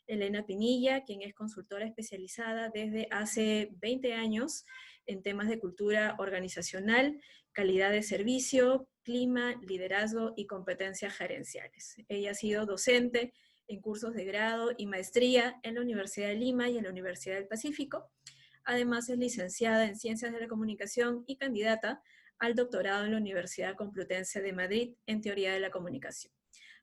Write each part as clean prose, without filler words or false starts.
Elena Pinilla, quien es consultora especializada desde hace 20 años en temas de cultura organizacional, calidad de servicio, clima, liderazgo y competencias gerenciales. Ella ha sido docente en cursos de grado y maestría en la Universidad de Lima y en la Universidad del Pacífico. Además, es licenciada en Ciencias de la Comunicación y candidata al doctorado en la Universidad Complutense de Madrid en Teoría de la Comunicación.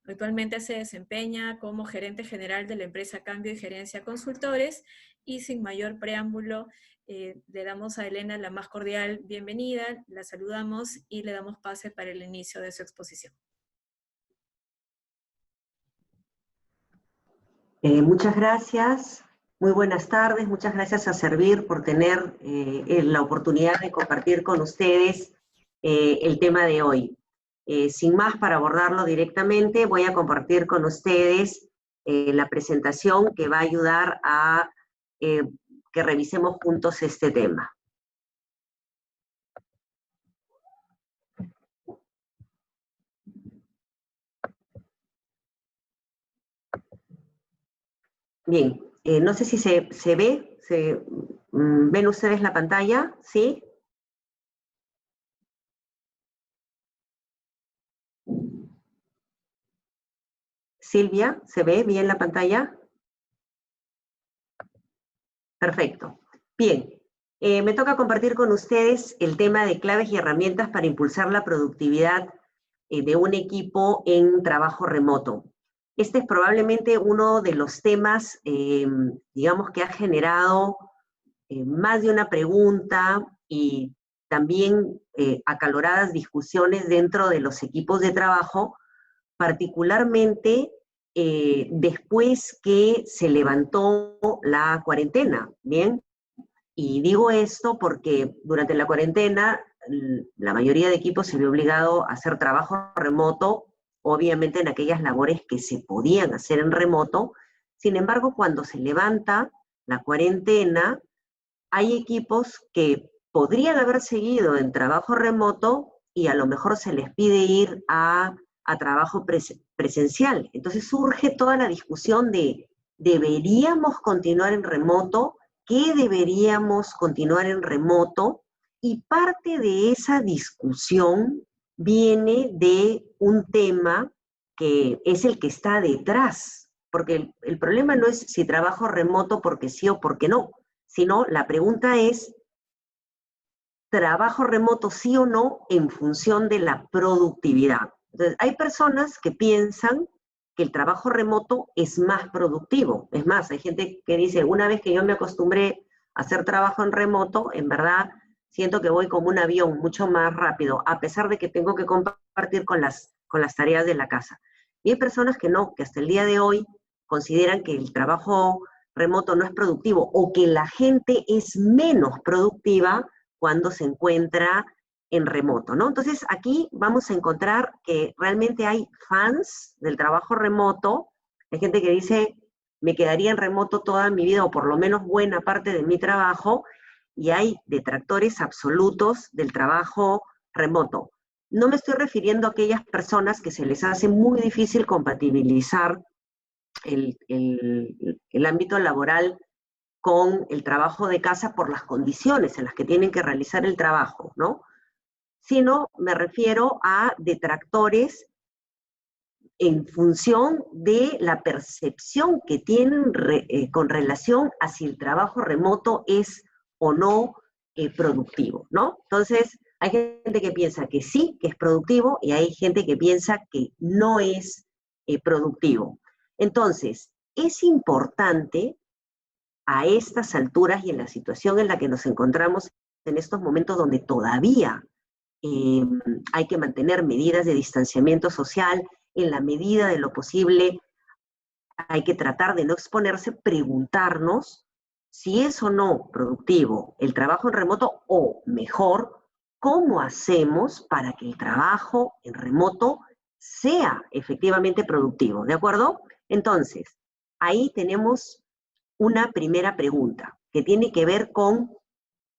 Actualmente se desempeña como gerente general de la empresa Cambio y Gerencia Consultores, y sin mayor preámbulo le damos a Elena la más cordial bienvenida, la saludamos y le damos pase para el inicio de su exposición. Muchas gracias, muy buenas tardes, muchas gracias a Servir por tener la oportunidad de compartir con ustedes el tema de hoy. Sin más, para abordarlo directamente, voy a compartir con ustedes la presentación que va a ayudar a que revisemos juntos este tema. Bien, no sé si se ve, ¿ven ustedes la pantalla? ¿Sí? Silvia, ¿se ve bien la pantalla? Perfecto. Bien, me toca compartir con ustedes el tema de claves y herramientas para impulsar la productividad de un equipo en trabajo remoto. Este es probablemente uno de los temas, digamos, que ha generado más de una pregunta y también acaloradas discusiones dentro de los equipos de trabajo, particularmente después que se levantó la cuarentena, ¿bien? Y digo esto porque durante la cuarentena la mayoría de equipos se vio obligado a hacer trabajo remoto, obviamente en aquellas labores que se podían hacer en remoto. Sin embargo, cuando se levanta la cuarentena, hay equipos que podrían haber seguido en trabajo remoto y a lo mejor se les pide ir a trabajo presencial. Entonces surge toda la discusión de, ¿deberíamos continuar en remoto? ¿Qué deberíamos continuar en remoto? Y parte de esa discusión viene de un tema que es el que está detrás, porque el problema no es si trabajo remoto porque sí o porque no, sino la pregunta es, ¿trabajo remoto sí o no en función de la productividad? Entonces, hay personas que piensan que el trabajo remoto es más productivo. Es más, hay gente que dice, una vez que yo me acostumbré a hacer trabajo en remoto, en verdad siento que voy como un avión mucho más rápido, a pesar de que tengo que compartir con las tareas de la casa. Y hay personas que no, que hasta el día de hoy consideran que el trabajo remoto no es productivo o que la gente es menos productiva cuando se encuentra en remoto, ¿no? Entonces aquí vamos a encontrar que realmente hay fans del trabajo remoto, hay gente que dice, me quedaría en remoto toda mi vida o por lo menos buena parte de mi trabajo, y hay detractores absolutos del trabajo remoto. No me estoy refiriendo a aquellas personas que se les hace muy difícil compatibilizar el ámbito laboral con el trabajo de casa por las condiciones en las que tienen que realizar el trabajo, ¿no? Sino me refiero a detractores en función de la percepción que tienen con relación a si el trabajo remoto es o no productivo, ¿no? Entonces, hay gente que piensa que sí, que es productivo, y hay gente que piensa que no es productivo. Entonces, es importante a estas alturas y en la situación en la que nos encontramos en estos momentos donde todavía hay que mantener medidas de distanciamiento social, en la medida de lo posible hay que tratar de no exponerse, preguntarnos si es o no productivo el trabajo en remoto, o mejor, ¿cómo hacemos para que el trabajo en remoto sea efectivamente productivo? ¿De acuerdo? Entonces, ahí tenemos una primera pregunta que tiene que ver con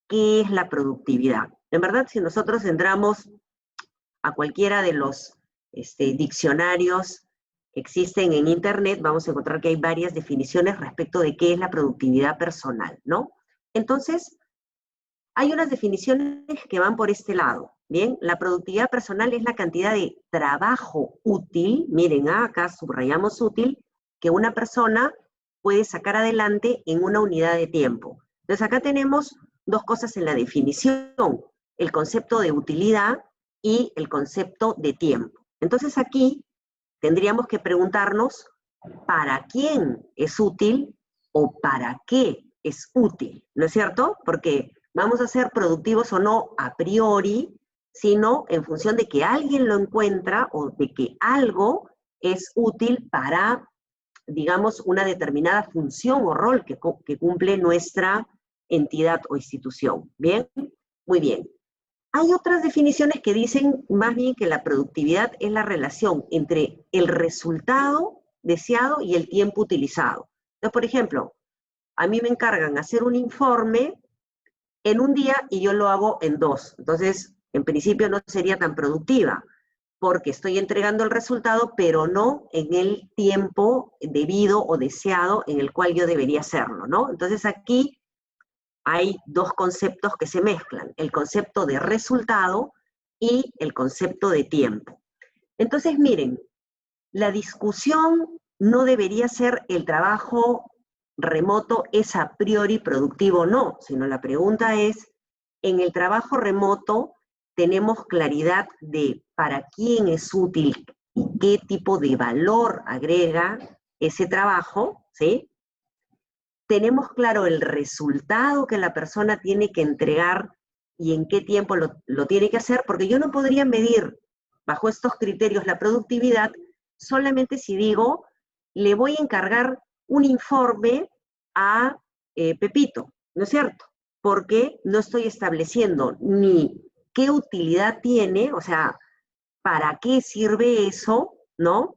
qué es la productividad. En verdad, si nosotros entramos a cualquiera de los diccionarios que existen en Internet, vamos a encontrar que hay varias definiciones respecto de qué es la productividad personal, ¿no? Entonces, hay unas definiciones que van por este lado, ¿bien? La productividad personal es la cantidad de trabajo útil, miren, acá subrayamos útil, que una persona puede sacar adelante en una unidad de tiempo. Entonces, acá tenemos dos cosas en la definición, el concepto de utilidad y el concepto de tiempo. Entonces, aquí tendríamos que preguntarnos para quién es útil o para qué es útil, ¿no es cierto? Porque vamos a ser productivos o no a priori, sino en función de que alguien lo encuentra o de que algo es útil para, digamos, una determinada función o rol que cumple nuestra entidad o institución. ¿Bien? Muy bien. Hay otras definiciones que dicen más bien que la productividad es la relación entre el resultado deseado y el tiempo utilizado. Entonces, por ejemplo, a mí me encargan hacer un informe en un día y yo lo hago en 2. Entonces, en principio no sería tan productiva, porque estoy entregando el resultado, pero no en el tiempo debido o deseado en el cual yo debería hacerlo, ¿no? Entonces aquí hay dos conceptos que se mezclan, el concepto de resultado y el concepto de tiempo. Entonces, miren, la discusión no debería ser el trabajo remoto es a priori productivo o no, sino la pregunta es, en el trabajo remoto tenemos claridad de para quién es útil y qué tipo de valor agrega ese trabajo, ¿sí? Tenemos claro el resultado que la persona tiene que entregar y en qué tiempo lo tiene que hacer, porque yo no podría medir bajo estos criterios la productividad solamente si digo, le voy a encargar un informe a Pepito, ¿no es cierto? Porque no estoy estableciendo ni qué utilidad tiene, o sea, para qué sirve eso, ¿no?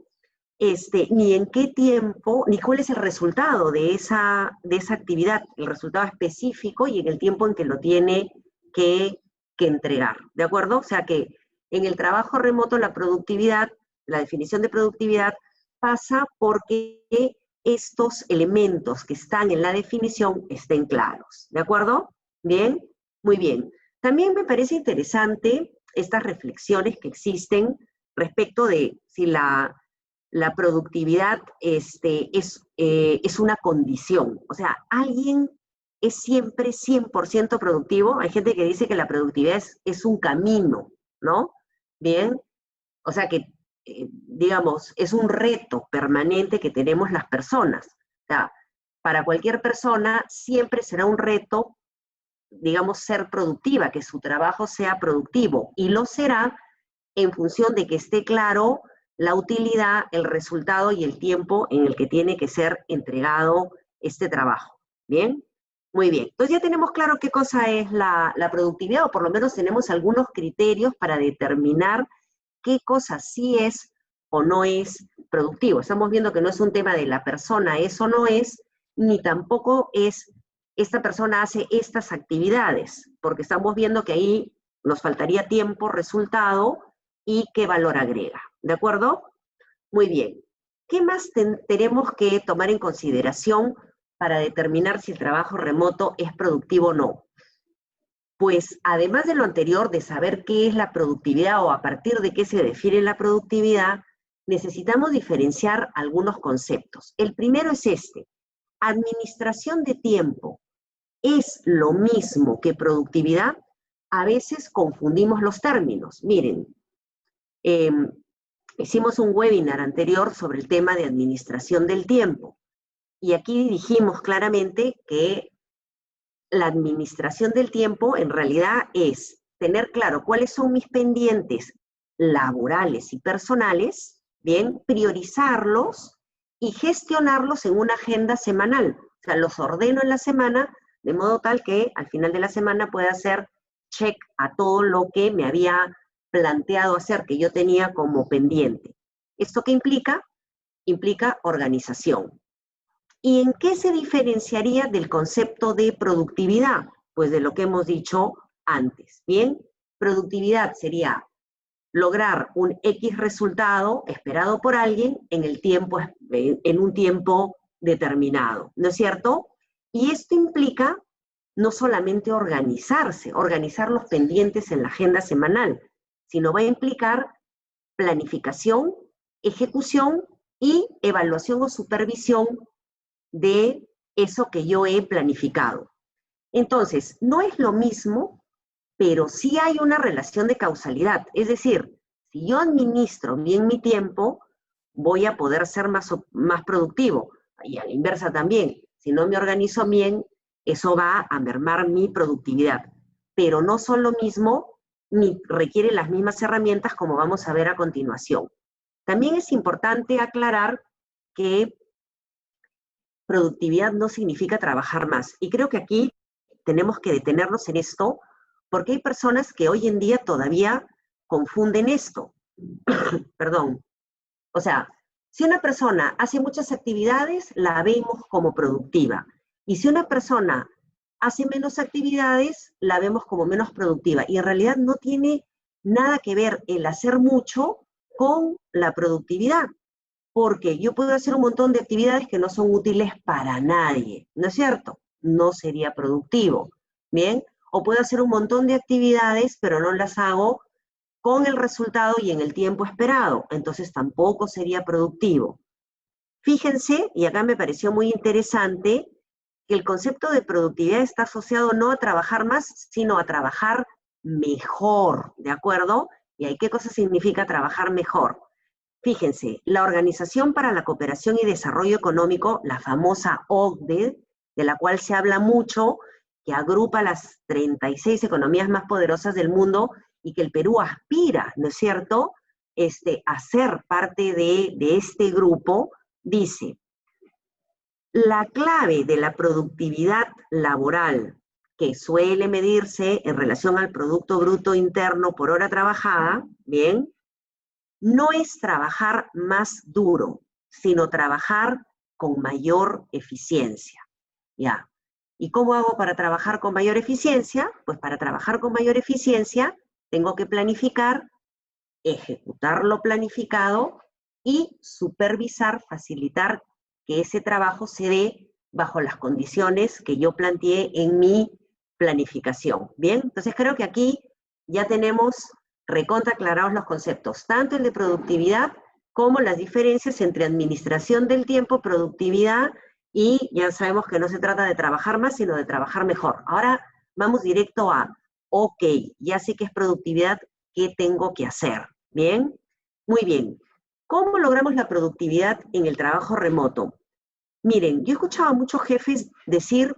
Ni en qué tiempo, ni cuál es el resultado de esa actividad, el resultado específico y en el tiempo en que lo tiene que entregar, ¿de acuerdo? O sea que en el trabajo remoto la productividad, la definición de productividad pasa porque estos elementos que están en la definición estén claros, ¿de acuerdo? Bien, muy bien. También me parece interesante estas reflexiones que existen respecto de si la productividad es una condición. O sea, alguien es siempre 100% productivo. Hay gente que dice que la productividad es un camino, ¿no? Bien, o sea que, digamos, es un reto permanente que tenemos las personas. O sea, para cualquier persona siempre será un reto, digamos, ser productiva, que su trabajo sea productivo, y lo será en función de que esté claro la utilidad, el resultado y el tiempo en el que tiene que ser entregado este trabajo. ¿Bien? Muy bien. Entonces ya tenemos claro qué cosa es la productividad, o por lo menos tenemos algunos criterios para determinar qué cosa sí es o no es productivo. Estamos viendo que no es un tema de la persona es o no es, ni tampoco es esta persona hace estas actividades, porque estamos viendo que ahí nos faltaría tiempo, resultado y qué valor agrega. ¿De acuerdo? Muy bien. ¿Qué más tenemos que tomar en consideración para determinar si el trabajo remoto es productivo o no? Pues además de lo anterior, de saber qué es la productividad o a partir de qué se define la productividad, necesitamos diferenciar algunos conceptos. El primero es este. Administración de tiempo. ¿Es lo mismo que productividad? A veces confundimos los términos. Miren, hicimos un webinar anterior sobre el tema de administración del tiempo y aquí dijimos claramente que la administración del tiempo en realidad es tener claro cuáles son mis pendientes laborales y personales, bien, priorizarlos y gestionarlos en una agenda semanal. O sea, los ordeno en la semana de modo tal que al final de la semana pueda hacer check a todo lo que me había planteado hacer, que yo tenía como pendiente. ¿Esto qué implica? Implica organización. ¿Y en qué se diferenciaría del concepto de productividad? Pues de lo que hemos dicho antes. Bien, productividad sería lograr un X resultado esperado por alguien en un tiempo determinado, ¿no es cierto? Y esto implica no solamente organizar los pendientes en la agenda semanal, sino va a implicar planificación, ejecución y evaluación o supervisión de eso que yo he planificado. Entonces, no es lo mismo, pero sí hay una relación de causalidad. Es decir, si yo administro bien mi tiempo, voy a poder ser más productivo. Y a la inversa también, si no me organizo bien, eso va a mermar mi productividad. Pero no son lo mismo ni requiere las mismas herramientas como vamos a ver a continuación. También es importante aclarar que productividad no significa trabajar más. Y creo que aquí tenemos que detenernos en esto, porque hay personas que hoy en día todavía confunden esto. Perdón. O sea, si una persona hace muchas actividades, la vemos como productiva. Y si una persona hace menos actividades, la vemos como menos productiva. Y en realidad no tiene nada que ver el hacer mucho con la productividad, porque yo puedo hacer un montón de actividades que no son útiles para nadie, ¿no es cierto? No sería productivo, ¿bien? O puedo hacer un montón de actividades, pero no las hago con el resultado y en el tiempo esperado, entonces tampoco sería productivo. Fíjense, y acá me pareció muy interesante, que el concepto de productividad está asociado no a trabajar más, sino a trabajar mejor, ¿de acuerdo? ¿Y ahí qué cosa significa trabajar mejor? Fíjense, la Organización para la Cooperación y Desarrollo Económico, la famosa OCDE, de la cual se habla mucho, que agrupa las 36 economías más poderosas del mundo y que el Perú aspira, ¿no es cierto?, a ser parte de este grupo, dice, la clave de la productividad laboral, que suele medirse en relación al Producto Bruto Interno por hora trabajada, ¿bien?, no es trabajar más duro, sino trabajar con mayor eficiencia. ¿Ya? ¿Y cómo hago para trabajar con mayor eficiencia? Pues para trabajar con mayor eficiencia tengo que planificar, ejecutar lo planificado y supervisar, facilitar que ese trabajo se dé bajo las condiciones que yo planteé en mi planificación. Bien, entonces creo que aquí ya tenemos recontra aclarados los conceptos, tanto el de productividad como las diferencias entre administración del tiempo, productividad, y ya sabemos que no se trata de trabajar más, sino de trabajar mejor. Ahora vamos directo a, ok, ya sé que es productividad, ¿qué tengo que hacer? ¿Bien? Muy bien. ¿Cómo logramos la productividad en el trabajo remoto? Miren, yo he escuchado a muchos jefes decir,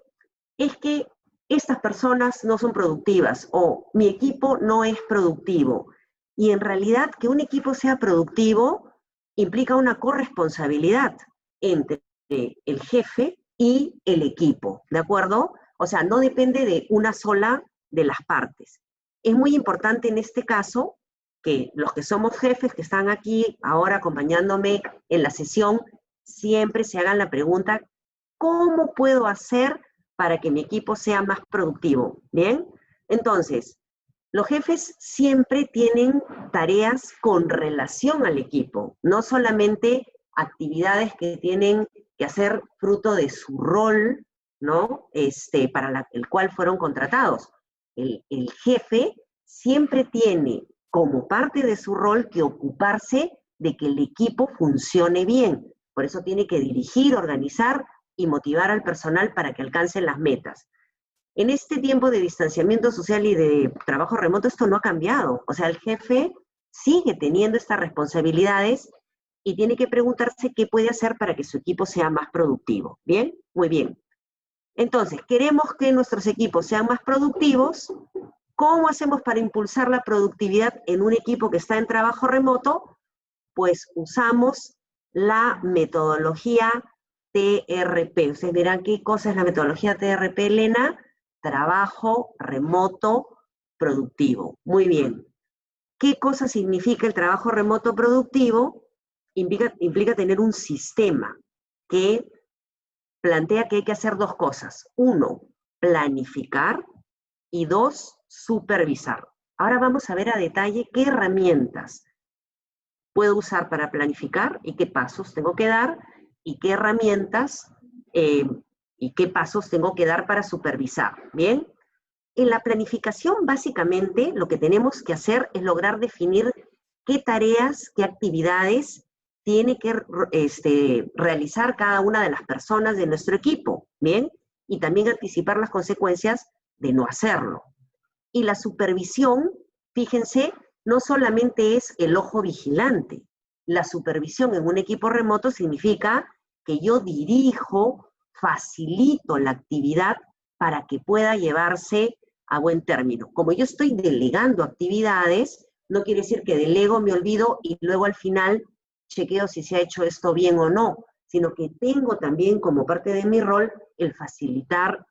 es que estas personas no son productivas o mi equipo no es productivo. Y en realidad que un equipo sea productivo implica una corresponsabilidad entre el jefe y el equipo, ¿de acuerdo? O sea, no depende de una sola de las partes. Es muy importante en este caso que los que somos jefes que están aquí ahora acompañándome en la sesión, siempre se hagan la pregunta, ¿cómo puedo hacer para que mi equipo sea más productivo? ¿Bien? Entonces, los jefes siempre tienen tareas con relación al equipo, no solamente actividades que tienen que hacer fruto de su rol, ¿no? Para el cual fueron contratados. El jefe siempre tiene como parte de su rol que ocuparse de que el equipo funcione bien. Por eso tiene que dirigir, organizar y motivar al personal para que alcancen las metas. En este tiempo de distanciamiento social y de trabajo remoto, esto no ha cambiado. O sea, el jefe sigue teniendo estas responsabilidades y tiene que preguntarse qué puede hacer para que su equipo sea más productivo. ¿Bien? Muy bien. Entonces, queremos que nuestros equipos sean más productivos. ¿Cómo hacemos para impulsar la productividad en un equipo que está en trabajo remoto? Pues usamos la metodología TRP. Ustedes dirán, ¿qué cosa es la metodología TRP, Elena? Trabajo remoto productivo. Muy bien. ¿Qué cosa significa el trabajo remoto productivo? Implica tener un sistema que plantea que hay que hacer dos cosas. Uno, planificar y dos, supervisar. Ahora vamos a ver a detalle qué herramientas puedo usar para planificar y qué pasos tengo que dar y qué herramientas y qué pasos tengo que dar para supervisar. ¿Bien? En la planificación, básicamente, lo que tenemos que hacer es lograr definir qué tareas, qué actividades tiene que realizar cada una de las personas de nuestro equipo, ¿bien? Y también anticipar las consecuencias de no hacerlo. Y la supervisión, fíjense, no solamente es el ojo vigilante. La supervisión en un equipo remoto significa que yo dirijo, facilito la actividad para que pueda llevarse a buen término. Como yo estoy delegando actividades, no quiere decir que delego, me olvido y luego al final chequeo si se ha hecho esto bien o no, sino que tengo también como parte de mi rol el facilitar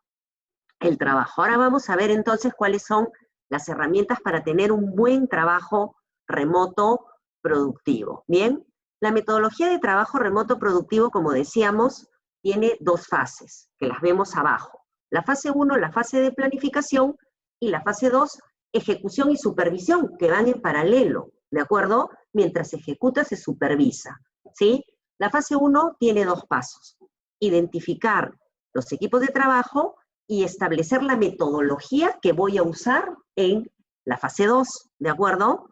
el trabajo. Ahora vamos a ver entonces cuáles son las herramientas para tener un buen trabajo remoto productivo. Bien, la metodología de trabajo remoto productivo, como decíamos, tiene dos fases, que las vemos abajo. La fase 1, la fase de planificación, y la fase 2, ejecución y supervisión, que van en paralelo, ¿de acuerdo? Mientras se ejecuta, se supervisa, ¿sí? La fase 1 tiene dos pasos: identificar los equipos de trabajo y establecer la metodología que voy a usar en la fase 2, ¿de acuerdo?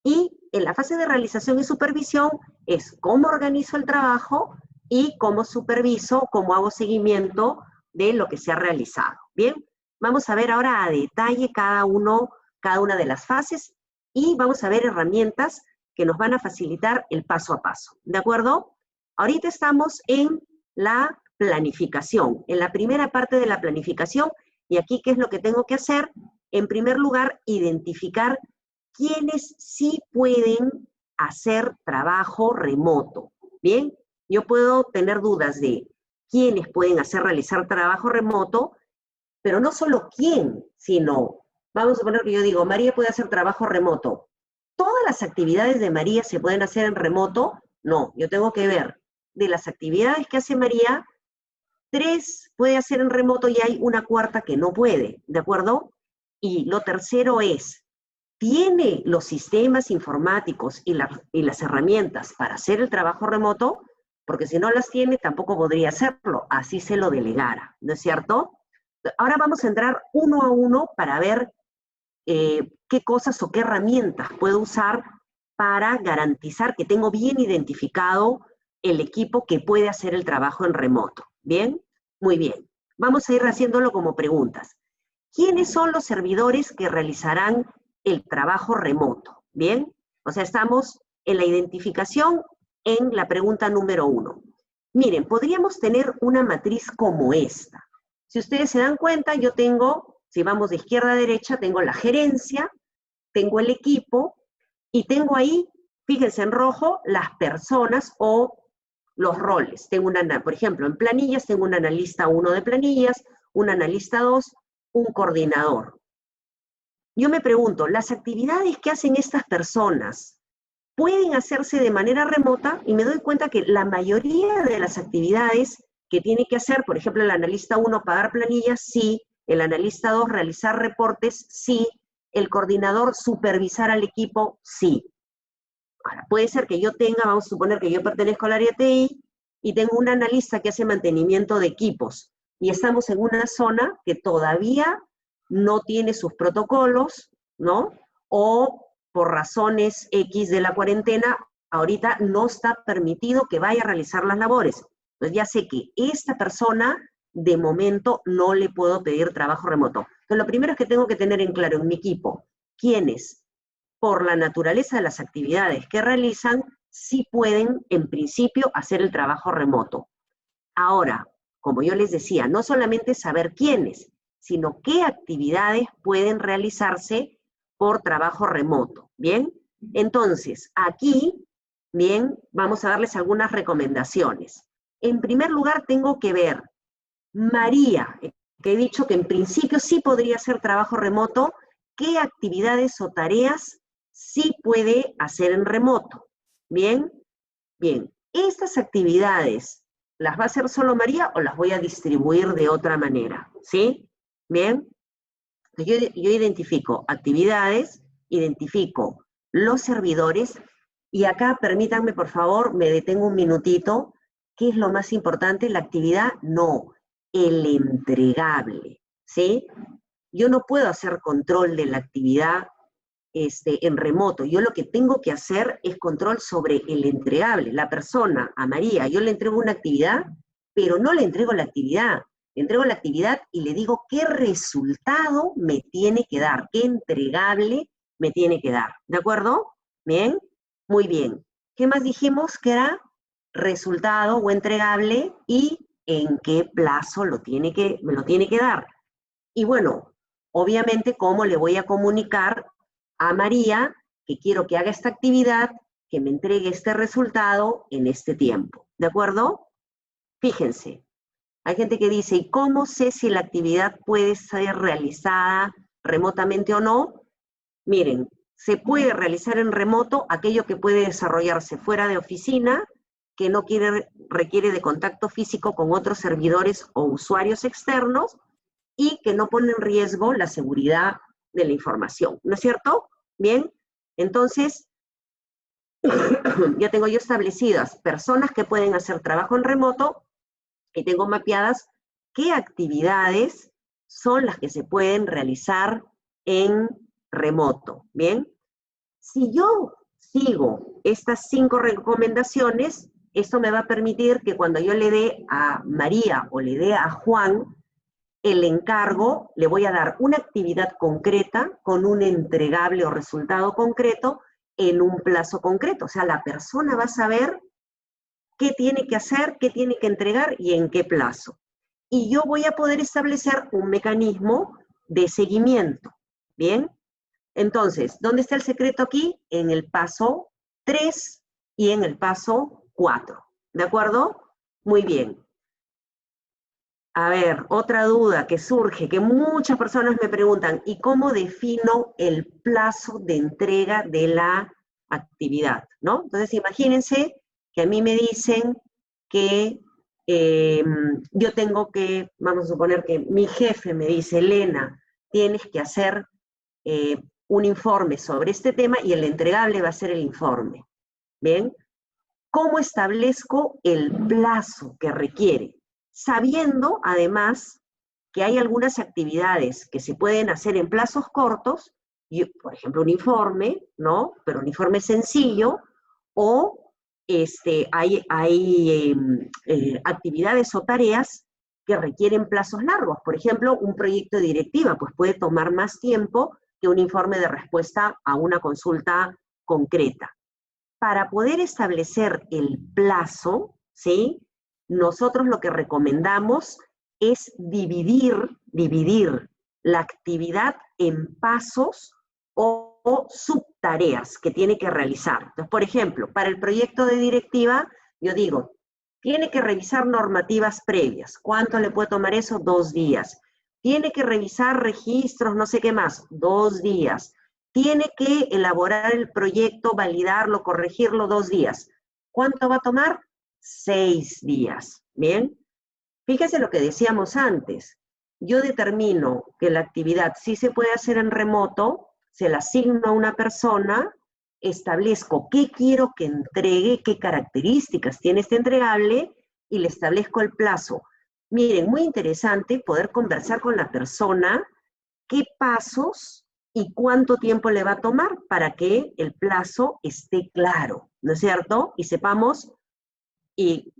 Y en la fase de realización y supervisión es cómo organizo el trabajo y cómo superviso, cómo hago seguimiento de lo que se ha realizado. Bien, vamos a ver ahora a detalle cada una de las fases y vamos a ver herramientas que nos van a facilitar el paso a paso, ¿de acuerdo? Ahorita estamos en la planificación, en la primera parte de la planificación, y aquí, ¿qué es lo que tengo que hacer? En primer lugar, identificar quiénes sí pueden hacer trabajo remoto. Bien, yo puedo tener dudas de quiénes pueden realizar trabajo remoto, pero no solo quién, sino, vamos a poner que yo digo, María puede hacer trabajo remoto. ¿Todas las actividades de María se pueden hacer en remoto? No, yo tengo que ver de las actividades que hace María, 3 puede hacer en remoto y hay una cuarta que no puede, ¿de acuerdo? Y lo tercero es, ¿tiene los sistemas informáticos y las herramientas para hacer el trabajo remoto? Porque si no las tiene, tampoco podría hacerlo, así se lo delegara, ¿no es cierto? Ahora vamos a entrar uno a uno para ver qué cosas o qué herramientas puedo usar para garantizar que tengo bien identificado el equipo que puede hacer el trabajo en remoto. ¿Bien? Muy bien. Vamos a ir haciéndolo como preguntas. ¿Quiénes son los servidores que realizarán el trabajo remoto? ¿Bien? O sea, estamos en la identificación en la pregunta número 1. Miren, podríamos tener una matriz como esta. Si ustedes se dan cuenta, yo tengo, si vamos de izquierda a derecha, tengo la gerencia, tengo el equipo y tengo ahí, fíjense en rojo, las personas o los roles. Tengo por ejemplo, en planillas tengo un analista 1 de planillas, un analista 2, un coordinador. Yo me pregunto, ¿las actividades que hacen estas personas pueden hacerse de manera remota? Y me doy cuenta que la mayoría de las actividades que tiene que hacer, por ejemplo, el analista 1 pagar planillas, sí, el analista 2 realizar reportes, sí, el coordinador supervisar al equipo, sí. Ahora, puede ser que yo tenga, vamos a suponer que yo pertenezco al área TI y tengo un analista que hace mantenimiento de equipos y estamos en una zona que todavía no tiene sus protocolos, ¿no? O por razones X de la cuarentena, ahorita no está permitido que vaya a realizar las labores. Entonces ya sé que esta persona, de momento, no le puedo pedir trabajo remoto. Entonces lo primero es que tengo que tener en claro en mi equipo, quiénes, por la naturaleza de las actividades que realizan, sí pueden, en principio, hacer el trabajo remoto. Ahora, como yo les decía, no solamente saber quiénes, sino qué actividades pueden realizarse por trabajo remoto, ¿bien? Entonces, aquí, bien, vamos a darles algunas recomendaciones. En primer lugar, tengo que ver, María, que he dicho que en principio sí podría hacer trabajo remoto, ¿qué actividades o tareas sí puede hacer en remoto? ¿Bien? Bien, estas actividades, ¿las va a hacer solo María o las voy a distribuir de otra manera? ¿Sí? ¿Bien? Yo identifico actividades identifico los servidores, y acá permítanme por favor, me detengo un minutito. ¿Qué es lo más importante? ¿La actividad? No, el entregable, ¿sí? Yo no puedo hacer control de la actividad en remoto. Yo lo que tengo que hacer es control sobre el entregable. La persona, a María, yo le entrego una actividad, pero no le entrego la actividad. Le entrego la actividad y le digo qué resultado me tiene que dar, qué entregable me tiene que dar. ¿De acuerdo? ¿Bien? Muy bien. ¿Qué más dijimos que era resultado o entregable y en qué plazo me lo tiene que dar? Y bueno, obviamente, ¿cómo le voy a comunicar a María que quiero que haga esta actividad, que me entregue este resultado en este tiempo? ¿De acuerdo? Fíjense, hay gente que dice, ¿y cómo sé si la actividad puede ser realizada remotamente o no? Miren, se puede realizar en remoto aquello que puede desarrollarse fuera de oficina, que no requiere de contacto físico con otros servidores o usuarios externos, y que no pone en riesgo la seguridad de la información, ¿no es cierto? Bien, entonces, ya tengo yo establecidas personas que pueden hacer trabajo en remoto y tengo mapeadas qué actividades son las que se pueden realizar en remoto, ¿bien? Si yo sigo estas 5 recomendaciones, esto me va a permitir que cuando yo le dé a María o le dé a Juan el encargo, le voy a dar una actividad concreta con un entregable o resultado concreto en un plazo concreto. O sea, la persona va a saber qué tiene que hacer, qué tiene que entregar y en qué plazo. Y yo voy a poder establecer un mecanismo de seguimiento. ¿Bien? Entonces, ¿dónde está el secreto aquí? En el paso 3 y en el paso 4. ¿De acuerdo? Muy bien. A ver, otra duda que surge, que muchas personas me preguntan, ¿y cómo defino el plazo de entrega de la actividad? ¿No? Entonces, imagínense que a mí me dicen que yo tengo que, vamos a suponer que mi jefe me dice, Elena, tienes que hacer un informe sobre este tema y el entregable va a ser el informe. ¿Bien? ¿Cómo establezco el plazo que requiere? Sabiendo, además, que hay algunas actividades que se pueden hacer en plazos cortos, y, por ejemplo, un informe, ¿no? Pero un informe sencillo, o hay actividades o tareas que requieren plazos largos. Por ejemplo, un proyecto de directiva, pues puede tomar más tiempo que un informe de respuesta a una consulta concreta. Para poder establecer el plazo, ¿sí? Nosotros lo que recomendamos es dividir la actividad en pasos o subtareas que tiene que realizar. Entonces, por ejemplo, para el proyecto de directiva, yo digo, tiene que revisar normativas previas. ¿Cuánto le puede tomar eso? 2 días. Tiene que revisar registros, no sé qué más, 2 días. Tiene que elaborar el proyecto, validarlo, corregirlo 2 días. ¿Cuánto va a tomar? 6 días. ¿Bien? Fíjese lo que decíamos antes. Yo determino que la actividad sí se puede hacer en remoto, se la asigno a una persona, establezco qué quiero que entregue, qué características tiene este entregable y le establezco el plazo. Miren, muy interesante poder conversar con la persona qué pasos y cuánto tiempo le va a tomar para que el plazo esté claro, ¿no es cierto? Y sepamos, y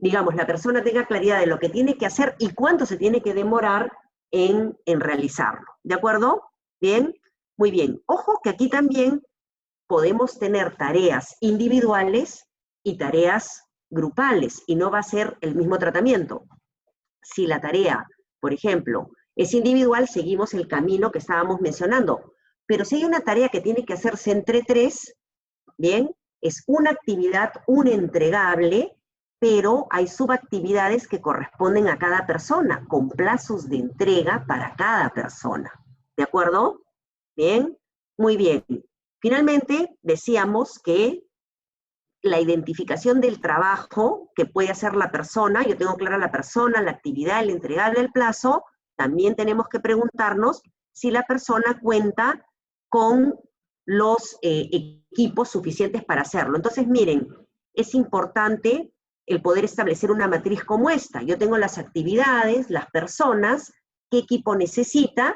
digamos, la persona tenga claridad de lo que tiene que hacer y cuánto se tiene que demorar en realizarlo. ¿De acuerdo? ¿Bien? Muy bien. Ojo que aquí también podemos tener tareas individuales y tareas grupales, y no va a ser el mismo tratamiento. Si la tarea, por ejemplo, es individual, seguimos el camino que estábamos mencionando. Pero si hay una tarea que tiene que hacerse entre 3, ¿bien? Es una actividad, un entregable, pero hay subactividades que corresponden a cada persona, con plazos de entrega para cada persona. ¿De acuerdo? ¿Bien? Muy bien. Finalmente, decíamos que la identificación del trabajo que puede hacer la persona, yo tengo clara la persona, la actividad, el entregable, el plazo, también tenemos que preguntarnos si la persona cuenta con los equipos suficientes para hacerlo. Entonces, miren, es importante el poder establecer una matriz como esta. Yo tengo las actividades, las personas, qué equipo necesita.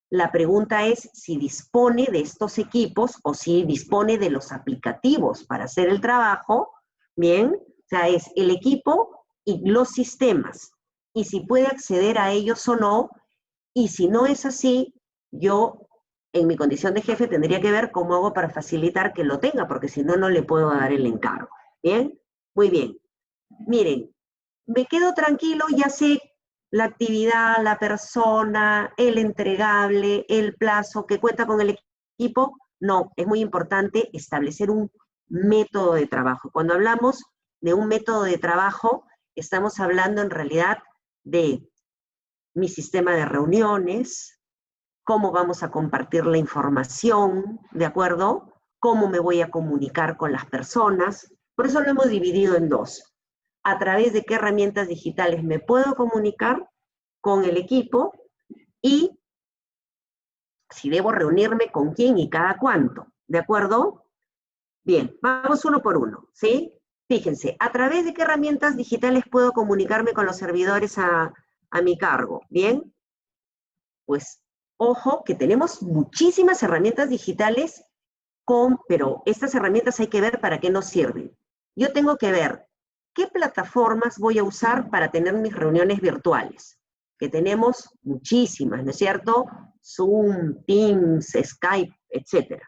La pregunta es si dispone de estos equipos o si dispone de los aplicativos para hacer el trabajo. Bien, o sea, es el equipo y los sistemas. Y si puede acceder a ellos o no. Y si no es así, yo en mi condición de jefe tendría que ver cómo hago para facilitar que lo tenga, porque si no, no le puedo dar el encargo. ¿Bien? Muy bien. Miren, me quedo tranquilo, ya sé la actividad, la persona, el entregable, el plazo, que cuenta con el equipo. No, es muy importante establecer un método de trabajo. Cuando hablamos de un método de trabajo, estamos hablando en realidad de mi sistema de reuniones, cómo vamos a compartir la información, ¿de acuerdo? Cómo me voy a comunicar con las personas. Por eso lo hemos dividido en dos. A través de qué herramientas digitales me puedo comunicar con el equipo y si debo reunirme con quién y cada cuánto, ¿de acuerdo? Bien, vamos uno por uno, ¿sí? Fíjense, ¿a través de qué herramientas digitales puedo comunicarme con los servidores a mi cargo? Bien, pues ojo que tenemos muchísimas herramientas digitales pero estas herramientas hay que ver para qué nos sirven. Yo tengo que ver qué plataformas voy a usar para tener mis reuniones virtuales, que tenemos muchísimas, ¿no es cierto? Zoom, Teams, Skype, etc.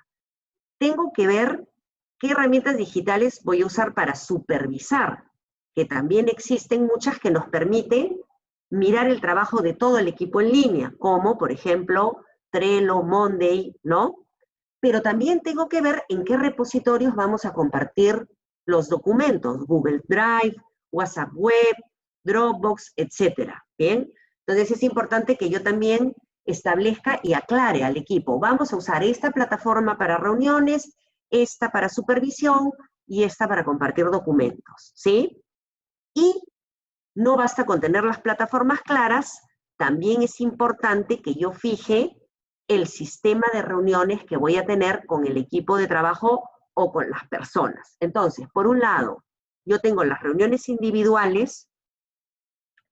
Tengo que ver qué herramientas digitales voy a usar para supervisar, que también existen muchas que nos permiten mirar el trabajo de todo el equipo en línea, como por ejemplo Trello, Monday, ¿no? Pero también tengo que ver en qué repositorios vamos a compartir los documentos, Google Drive, WhatsApp Web, Dropbox, etcétera. ¿Bien? Entonces es importante que yo también establezca y aclare al equipo, vamos a usar esta plataforma para reuniones, esta para supervisión y esta para compartir documentos, ¿sí? Y no basta con tener las plataformas claras, también es importante que yo fije el sistema de reuniones que voy a tener con el equipo de trabajo o con las personas. Entonces, por un lado, yo tengo las reuniones individuales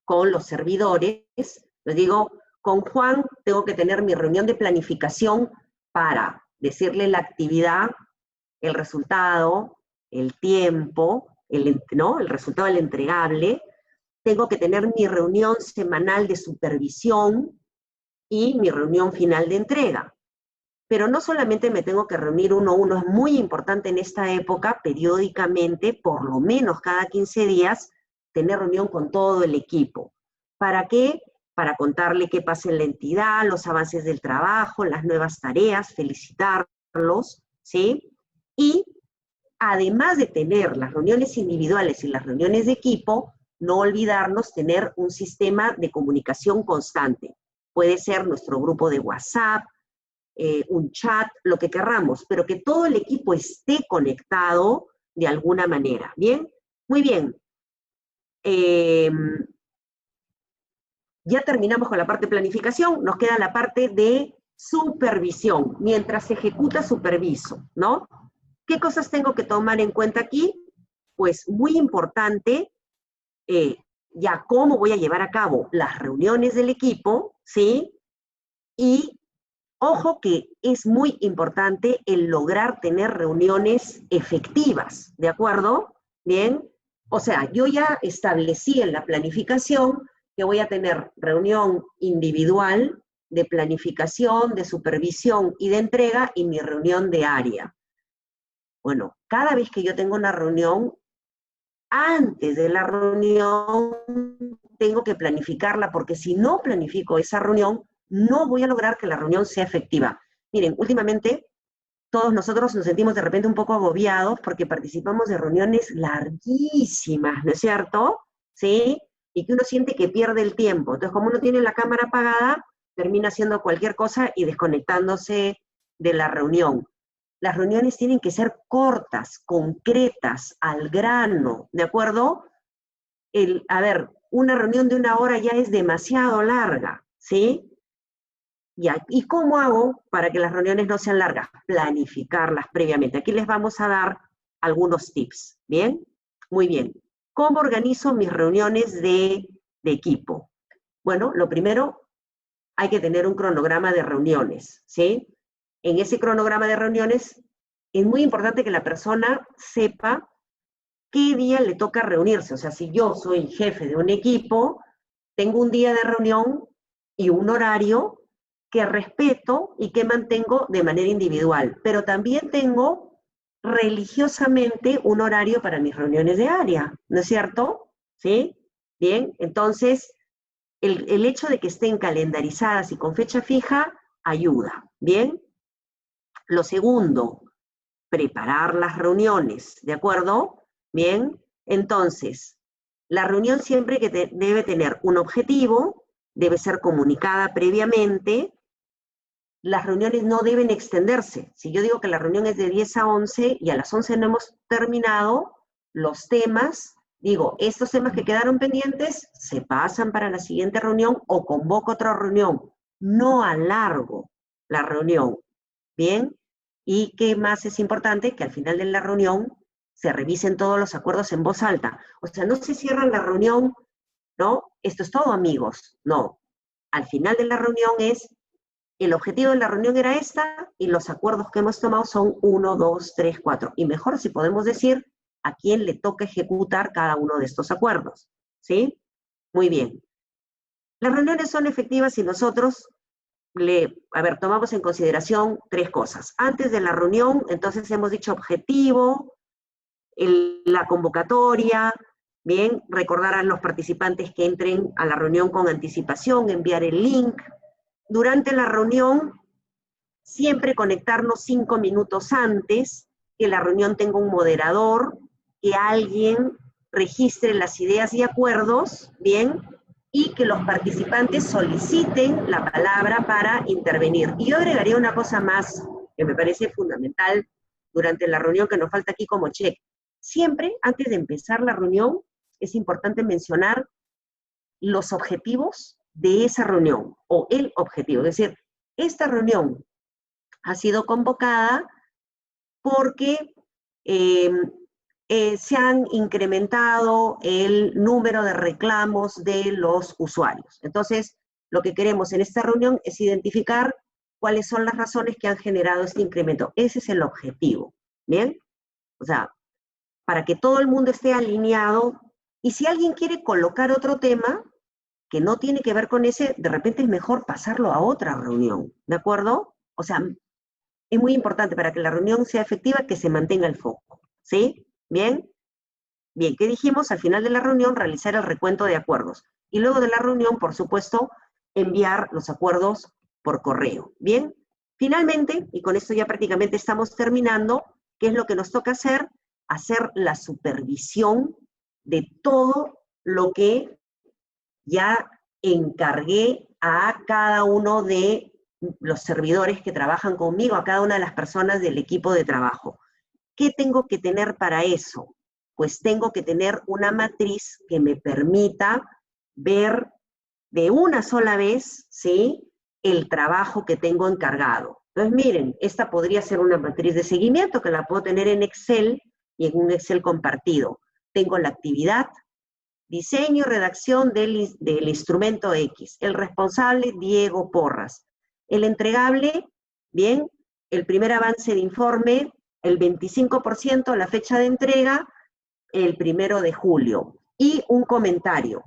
con los servidores. Les digo, con Juan tengo que tener mi reunión de planificación para decirle la actividad, el resultado, el tiempo, ¿no? El resultado del entregable. Tengo que tener mi reunión semanal de supervisión y mi reunión final de entrega. Pero no solamente me tengo que reunir uno a uno, es muy importante en esta época, periódicamente, por lo menos cada 15 días, tener reunión con todo el equipo. ¿Para qué? Para contarle qué pasa en la entidad, los avances del trabajo, las nuevas tareas, felicitarlos, ¿sí? Y además de tener las reuniones individuales y las reuniones de equipo, no olvidarnos tener un sistema de comunicación constante. Puede ser nuestro grupo de WhatsApp, un chat, lo que querramos, pero que todo el equipo esté conectado de alguna manera. ¿Bien? Muy bien. Ya terminamos con la parte de planificación, nos queda la parte de supervisión. Mientras se ejecuta, superviso, ¿no? ¿Qué cosas tengo que tomar en cuenta aquí? Pues muy importante, ya cómo voy a llevar a cabo las reuniones del equipo, ¿sí? Y ojo que es muy importante el lograr tener reuniones efectivas, ¿de acuerdo? Bien, o sea, yo ya establecí en la planificación que voy a tener reunión individual de planificación, de supervisión y de entrega y mi reunión de área. Bueno, cada vez que yo tengo una reunión, antes de la reunión tengo que planificarla, porque si no planifico esa reunión, no voy a lograr que la reunión sea efectiva. Miren, últimamente todos nosotros nos sentimos de repente un poco agobiados porque participamos de reuniones larguísimas, ¿no es cierto? ¿Sí? Y que uno siente que pierde el tiempo. Entonces, como uno tiene la cámara apagada, termina haciendo cualquier cosa y desconectándose de la reunión. Las reuniones tienen que ser cortas, concretas, al grano, ¿de acuerdo? A ver, una reunión de 1 hora ya es demasiado larga, ¿sí? Ya, ¿y cómo hago para que las reuniones no sean largas? Planificarlas previamente. Aquí les vamos a dar algunos tips, ¿bien? Muy bien. ¿Cómo organizo mis reuniones de equipo? Bueno, lo primero, hay que tener un cronograma de reuniones, ¿sí? En ese cronograma de reuniones es muy importante que la persona sepa qué día le toca reunirse. O sea, si yo soy jefe de un equipo, tengo un día de reunión y un horario que respeto y que mantengo de manera individual, pero también tengo religiosamente un horario para mis reuniones de área, ¿no es cierto? ¿Sí? Bien, entonces el hecho de que estén calendarizadas y con fecha fija ayuda, ¿bien? Lo segundo, preparar las reuniones, ¿de acuerdo? Bien, entonces, la reunión siempre debe tener un objetivo, debe ser comunicada previamente, las reuniones no deben extenderse. Si yo digo que la reunión es de 10 a 11 y a las 11 no hemos terminado, los temas, digo, estos temas que quedaron pendientes se pasan para la siguiente reunión o convoco otra reunión. No alargo la reunión. Bien, ¿y qué más es importante? Que al final de la reunión se revisen todos los acuerdos en voz alta. O sea, no se cierra la reunión, ¿no? Esto es todo, amigos. No. Al final de la reunión el objetivo de la reunión era esta y los acuerdos que hemos tomado son 1, 2, 3, 4. Y mejor si podemos decir a quién le toca ejecutar cada uno de estos acuerdos. ¿Sí? Muy bien. Las reuniones son efectivas si nosotros tomamos en consideración tres cosas. Antes de la reunión, entonces hemos dicho objetivo, la convocatoria, bien, recordar a los participantes que entren a la reunión con anticipación, enviar el link. Durante la reunión, siempre conectarnos 5 minutos antes, que la reunión tenga un moderador, que alguien registre las ideas y acuerdos, bien, y que los participantes soliciten la palabra para intervenir. Y yo agregaría una cosa más que me parece fundamental durante la reunión que nos falta aquí como check. Siempre, antes de empezar la reunión, es importante mencionar los objetivos de esa reunión o el objetivo. Es decir, esta reunión ha sido convocada porque se han incrementado el número de reclamos de los usuarios. Entonces, lo que queremos en esta reunión es identificar cuáles son las razones que han generado este incremento. Ese es el objetivo, ¿bien? O sea, para que todo el mundo esté alineado, y si alguien quiere colocar otro tema que no tiene que ver con ese, de repente es mejor pasarlo a otra reunión, ¿de acuerdo? O sea, es muy importante para que la reunión sea efectiva que se mantenga el foco, ¿sí? ¿Bien? Bien, ¿qué dijimos? Al final de la reunión, realizar el recuento de acuerdos. Y luego de la reunión, por supuesto, enviar los acuerdos por correo. ¿Bien? Finalmente, y con esto ya prácticamente estamos terminando, ¿qué es lo que nos toca hacer? Hacer la supervisión de todo lo que ya encargué a cada uno de los servidores que trabajan conmigo, a cada una de las personas del equipo de trabajo. ¿Qué tengo que tener para eso? Pues tengo que tener una matriz que me permita ver de una sola vez, ¿sí?, el trabajo que tengo encargado. Entonces, miren, esta podría ser una matriz de seguimiento que la puedo tener en Excel y en un Excel compartido. Tengo la actividad, diseño y redacción del instrumento X. El responsable, Diego Porras. El entregable, bien, el primer avance de informe, el 25%, la fecha de entrega, el 1 de julio. Y un comentario.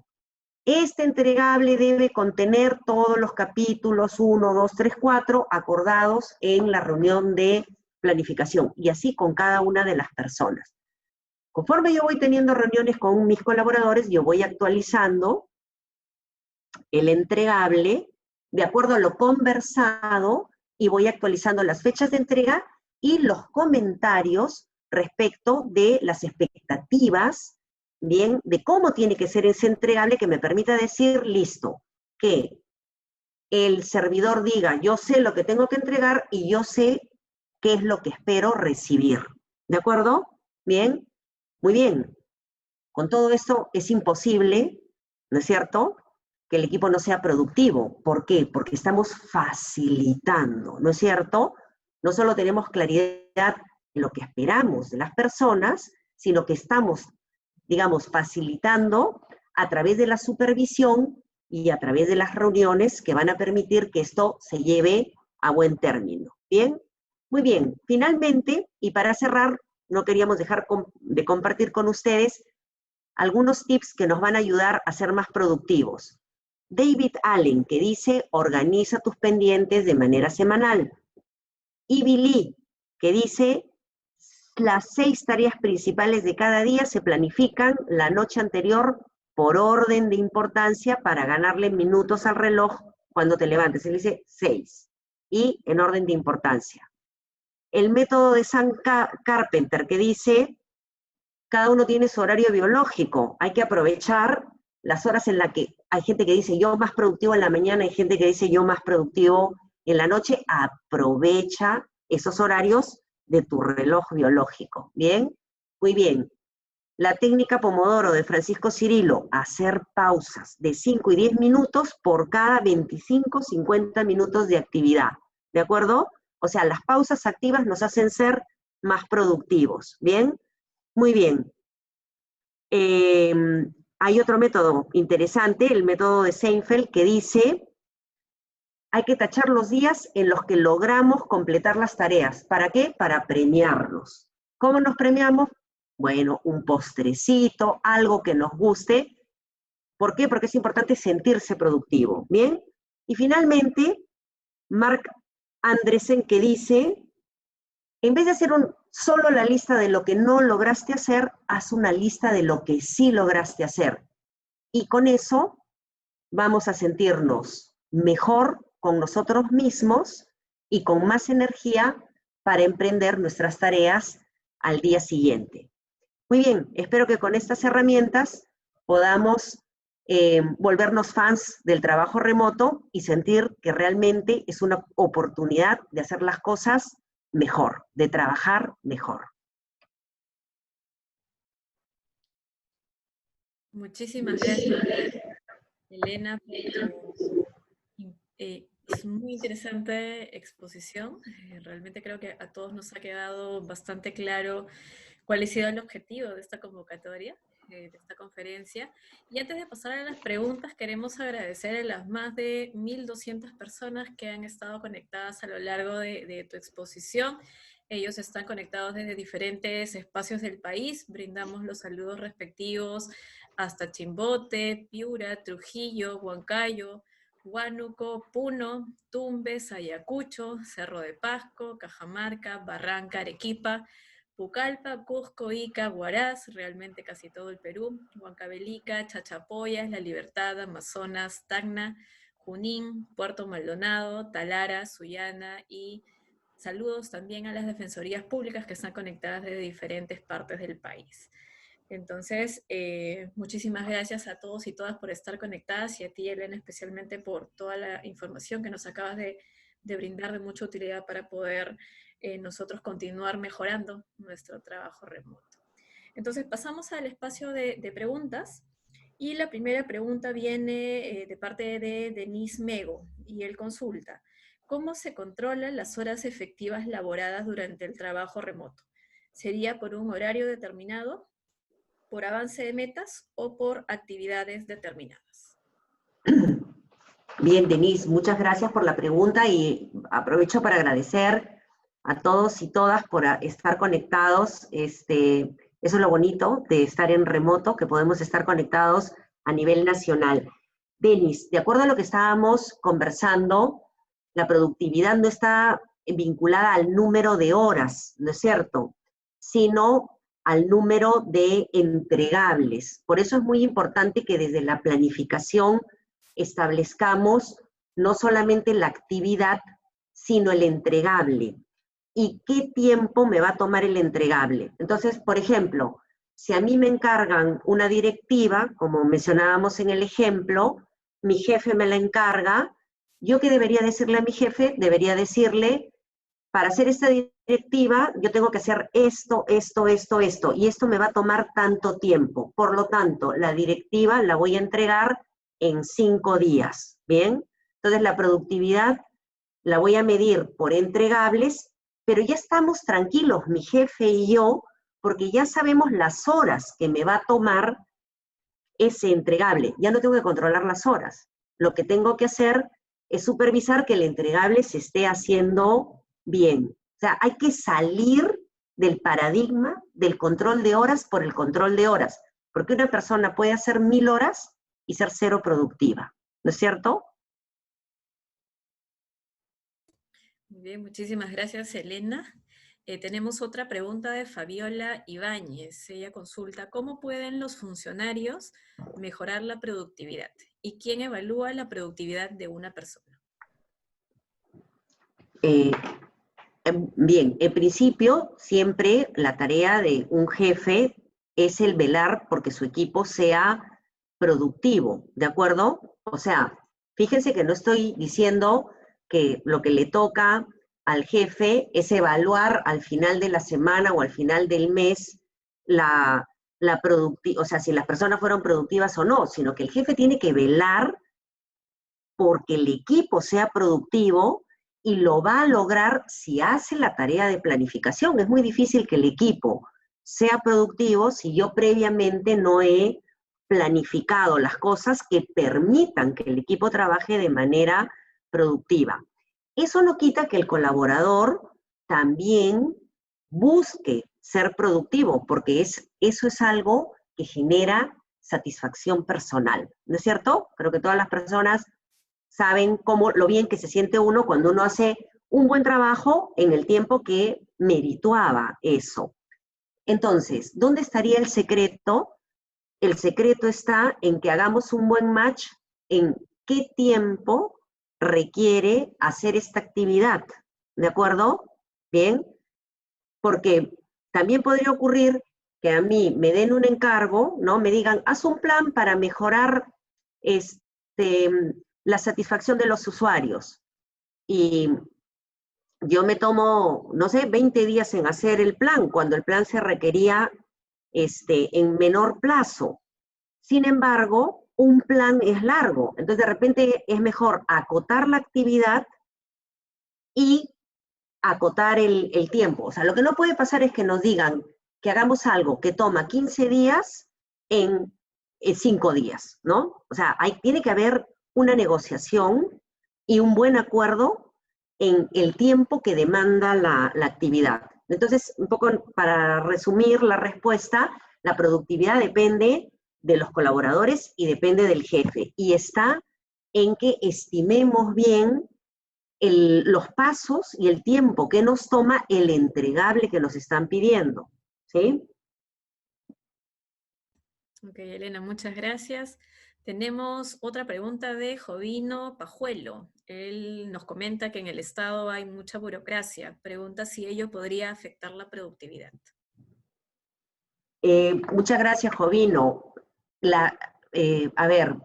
Este entregable debe contener todos los capítulos 1, 2, 3, 4 acordados en la reunión de planificación. Y así con cada una de las personas. Conforme yo voy teniendo reuniones con mis colaboradores, yo voy actualizando el entregable de acuerdo a lo conversado y voy actualizando las fechas de entrega y los comentarios respecto de las expectativas, bien, de cómo tiene que ser ese entregable que me permita decir, listo, que el servidor diga, yo sé lo que tengo que entregar y yo sé qué es lo que espero recibir. ¿De acuerdo? Bien. Muy bien, con todo esto es imposible, ¿no es cierto?, que el equipo no sea productivo. ¿Por qué? Porque estamos facilitando, ¿no es cierto? No solo tenemos claridad en lo que esperamos de las personas, sino que estamos, digamos, facilitando a través de la supervisión y a través de las reuniones que van a permitir que esto se lleve a buen término. ¿Bien? Muy bien. Finalmente, y para cerrar, no queríamos dejar de compartir con ustedes algunos tips que nos van a ayudar a ser más productivos. David Allen, que dice, organiza tus pendientes de manera semanal. Ivy Lee, que dice, las 6 tareas principales de cada día se planifican la noche anterior por orden de importancia para ganarle minutos al reloj cuando te levantes. Él dice 6 y en orden de importancia. El método de Sam Carpenter, que dice, cada uno tiene su horario biológico, hay que aprovechar las horas en las que hay gente que dice yo más productivo en la mañana, hay gente que dice yo más productivo en la noche. Aprovecha esos horarios de tu reloj biológico. ¿Bien? Muy bien. La técnica Pomodoro de Francisco Cirilo, hacer pausas de 5 y 10 minutos por cada 25, 50 minutos de actividad. ¿De acuerdo? O sea, las pausas activas nos hacen ser más productivos. ¿Bien? Muy bien. Hay otro método interesante, el método de Seinfeld, que dice, hay que tachar los días en los que logramos completar las tareas. ¿Para qué? Para premiarnos. ¿Cómo nos premiamos? Bueno, un postrecito, algo que nos guste. ¿Por qué? Porque es importante sentirse productivo. ¿Bien? Y finalmente, Mark Andresen, que dice, en vez de hacer solo la lista de lo que no lograste hacer, haz una lista de lo que sí lograste hacer. Y con eso vamos a sentirnos mejor con nosotros mismos y con más energía para emprender nuestras tareas al día siguiente. Muy bien, espero que con estas herramientas podamos volvernos fans del trabajo remoto y sentir que realmente es una oportunidad de hacer las cosas mejor, de trabajar mejor. Muchísimas gracias, Elena, por es muy interesante exposición. Realmente creo que a todos nos ha quedado bastante claro cuál ha sido el objetivo de esta convocatoria, de esta conferencia. Y antes de pasar a las preguntas, queremos agradecer a las más de 1.200 personas que han estado conectadas a lo largo de tu exposición. Ellos están conectados desde diferentes espacios del país. Brindamos los saludos respectivos hasta Chimbote, Piura, Trujillo, Huancayo, Huánuco, Puno, Tumbes, Ayacucho, Cerro de Pasco, Cajamarca, Barranca, Arequipa, Pucallpa, Cusco, Ica, Huaraz, realmente casi todo el Perú, Huancavelica, Chachapoyas, La Libertad, Amazonas, Tacna, Junín, Puerto Maldonado, Talara, Sullana y saludos también a las defensorías públicas que están conectadas desde diferentes partes del país. Entonces, muchísimas gracias a todos y todas por estar conectadas y a ti, Elena, especialmente por toda la información que nos acabas de brindar de mucha utilidad para poder nosotros continuar mejorando nuestro trabajo remoto. Entonces, pasamos al espacio de preguntas y la primera pregunta viene de parte de Denise Mego y él consulta, ¿cómo se controlan las horas efectivas laboradas durante el trabajo remoto? ¿Sería por un horario determinado, por avance de metas o por actividades determinadas? Bien, Denise, muchas gracias por la pregunta y aprovecho para agradecer a todos y todas por estar conectados. Eso es lo bonito de estar en remoto, que podemos estar conectados a nivel nacional. Denise, de acuerdo a lo que estábamos conversando, la productividad no está vinculada al número de horas, ¿no es cierto? Sino al número de entregables. Por eso es muy importante que desde la planificación establezcamos no solamente la actividad, sino el entregable. ¿Y qué tiempo me va a tomar el entregable? Entonces, por ejemplo, si a mí me encargan una directiva, como mencionábamos en el ejemplo, mi jefe me la encarga, ¿yo qué debería decirle a mi jefe? Debería decirle, para hacer esta directiva, yo tengo que hacer esto, esto, esto, esto, y esto me va a tomar tanto tiempo. Por lo tanto, la directiva la voy a entregar en 5 días, ¿bien? Entonces la productividad la voy a medir por entregables, pero ya estamos tranquilos, mi jefe y yo, porque ya sabemos las horas que me va a tomar ese entregable. Ya no tengo que controlar las horas. Lo que tengo que hacer es supervisar que el entregable se esté haciendo bien. O sea, hay que salir del paradigma del control de horas por el control de horas, porque una persona puede hacer 1000 horas y ser cero productiva, ¿no es cierto? Muy bien, muchísimas gracias, Elena. Tenemos otra pregunta de Fabiola Ibáñez. Ella consulta, ¿cómo pueden los funcionarios mejorar la productividad? ¿Y quién evalúa la productividad de una persona? Eh, Bien, en principio, siempre la tarea de un jefe es el velar porque su equipo sea productivo, ¿de acuerdo? O sea, fíjense que no estoy diciendo que lo que le toca al jefe es evaluar al final de la semana o al final del mes la productividad, o sea, si las personas fueron productivas o no, sino que el jefe tiene que velar porque el equipo sea productivo y lo va a lograr si hace la tarea de planificación. Es muy difícil que el equipo sea productivo si yo previamente no he planificado las cosas que permitan que el equipo trabaje de manera productiva. Eso no quita que el colaborador también busque ser productivo, porque eso es algo que genera satisfacción personal, ¿no es cierto? Creo que todas las personas saben cómo lo bien que se siente uno cuando uno hace un buen trabajo en el tiempo que merituaba eso. Entonces, ¿dónde estaría el secreto? El secreto está en que hagamos un buen match en qué tiempo requiere hacer esta actividad, ¿de acuerdo? Bien, porque también podría ocurrir que a mí me den un encargo, ¿no? Me digan, haz un plan para mejorar este, la satisfacción de los usuarios. Y yo me tomo, no sé, 20 días en hacer el plan, cuando el plan se requería en menor plazo. Sin embargo, un plan es largo, entonces de repente es mejor acotar la actividad y acotar el tiempo. O sea, lo que no puede pasar es que nos digan que hagamos algo que toma 15 días en 5 días, ¿no? O sea, tiene que haber una negociación y un buen acuerdo en el tiempo que demanda la actividad. Entonces, un poco para resumir la respuesta, la productividad depende de los colaboradores y depende del jefe. Y está en que estimemos bien los pasos y el tiempo que nos toma el entregable que nos están pidiendo, ¿sí? Ok, Elena, muchas gracias. Tenemos otra pregunta de Jovino Pajuelo. Él nos comenta que en el Estado hay mucha burocracia. Pregunta si ello podría afectar la productividad. Muchas gracias, Jovino. A ver,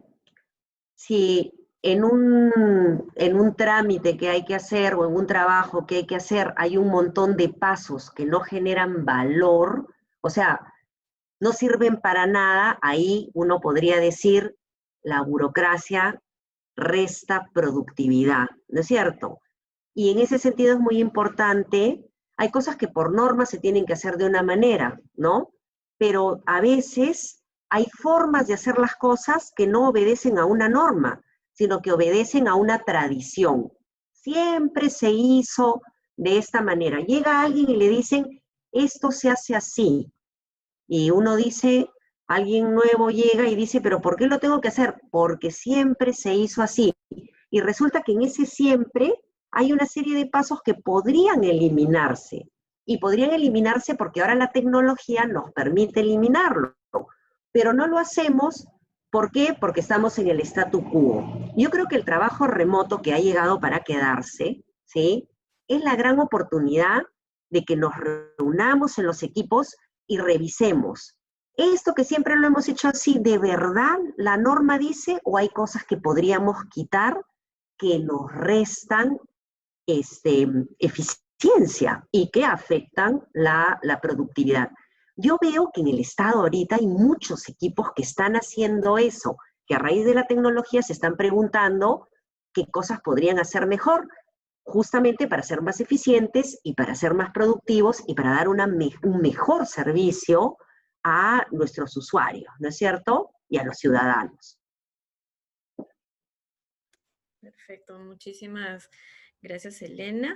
si en un trámite que hay que hacer o en un trabajo que hay que hacer hay un montón de pasos que no generan valor, o sea, no sirven para nada, ahí uno podría decir la burocracia resta productividad, ¿no es cierto? Y en ese sentido es muy importante, hay cosas que por norma se tienen que hacer de una manera, ¿no? Pero a veces hay formas de hacer las cosas que no obedecen a una norma, sino que obedecen a una tradición. Siempre se hizo de esta manera. Llega alguien y le dicen, esto se hace así. Y uno dice, alguien nuevo llega y dice, pero ¿por qué lo tengo que hacer? Porque siempre se hizo así. Y resulta que en ese siempre hay una serie de pasos que podrían eliminarse. Y podrían eliminarse porque ahora la tecnología nos permite eliminarlo. Pero no lo hacemos, ¿por qué? Porque estamos en el statu quo. Yo creo que el trabajo remoto que ha llegado para quedarse, ¿sí? Es la gran oportunidad de que nos reunamos en los equipos y revisemos. ¿Esto que siempre lo hemos hecho así, de verdad la norma dice o hay cosas que podríamos quitar que nos restan eficiencia y que afectan la productividad? Yo veo que en el Estado ahorita hay muchos equipos que están haciendo eso, que a raíz de la tecnología se están preguntando qué cosas podrían hacer mejor, justamente para ser más eficientes y para ser más productivos y para dar un mejor servicio a nuestros usuarios, ¿no es cierto? Y a los ciudadanos. Perfecto, muchísimas gracias, Elena.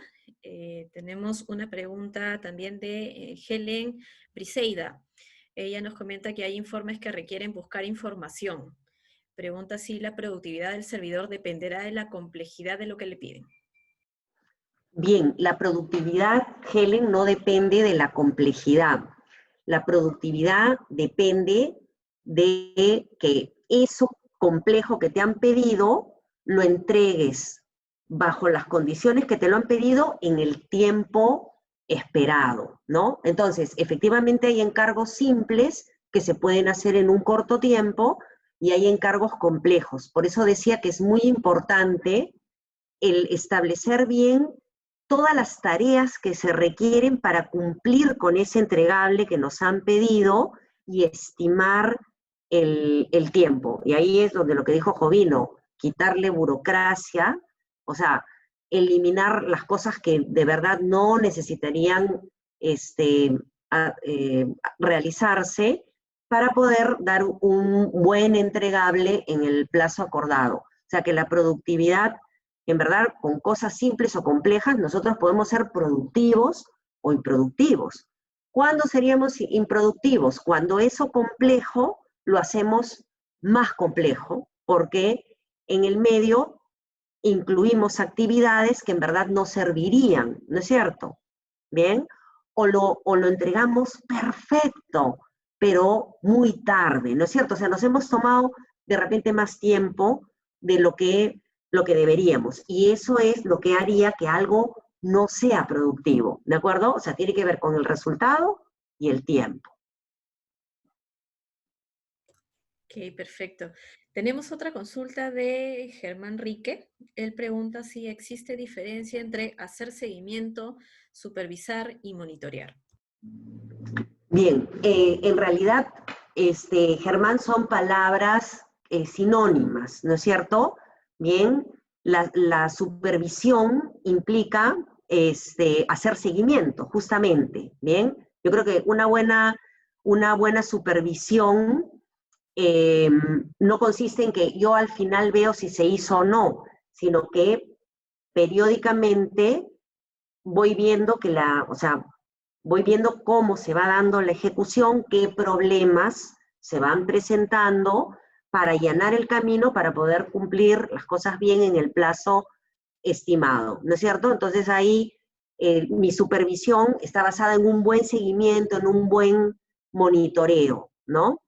Tenemos una pregunta también de Helen Briseida. Ella nos comenta que hay informes que requieren buscar información. Pregunta si la productividad del servidor dependerá de la complejidad de lo que le piden. Bien, la productividad, Helen, no depende de la complejidad. La productividad depende de que eso complejo que te han pedido lo entregues bajo las condiciones que te lo han pedido en el tiempo esperado, ¿no? Entonces, efectivamente hay encargos simples que se pueden hacer en un corto tiempo y hay encargos complejos. Por eso decía que es muy importante el establecer bien todas las tareas que se requieren para cumplir con ese entregable que nos han pedido y estimar el tiempo. Y ahí es donde lo que dijo Jovino, quitarle burocracia, o sea, eliminar las cosas que de verdad no necesitarían realizarse para poder dar un buen entregable en el plazo acordado. O sea, que la productividad, en verdad, con cosas simples o complejas, nosotros podemos ser productivos o improductivos. ¿Cuándo seríamos improductivos? Cuando eso complejo lo hacemos más complejo, porque en el medio incluimos actividades que en verdad no servirían, ¿no es cierto? ¿Bien? O lo entregamos perfecto, pero muy tarde, ¿no es cierto? O sea, nos hemos tomado de repente más tiempo de lo que deberíamos. Y eso es lo que haría que algo no sea productivo, ¿de acuerdo? O sea, tiene que ver con el resultado y el tiempo. Ok, perfecto. Tenemos otra consulta de Germán Rique. Él pregunta si existe diferencia entre hacer seguimiento, supervisar y monitorear. Bien, en realidad, Germán, son palabras sinónimas, ¿no es cierto? Bien, la supervisión implica hacer seguimiento, justamente, ¿bien? Yo creo que una buena supervisión no consiste en que yo al final veo si se hizo o no, sino que periódicamente voy viendo o sea, voy viendo cómo se va dando la ejecución, qué problemas se van presentando para allanar el camino para poder cumplir las cosas bien en el plazo estimado, ¿no es cierto? Entonces ahí mi supervisión está basada en un buen seguimiento, en un buen monitoreo, ¿no?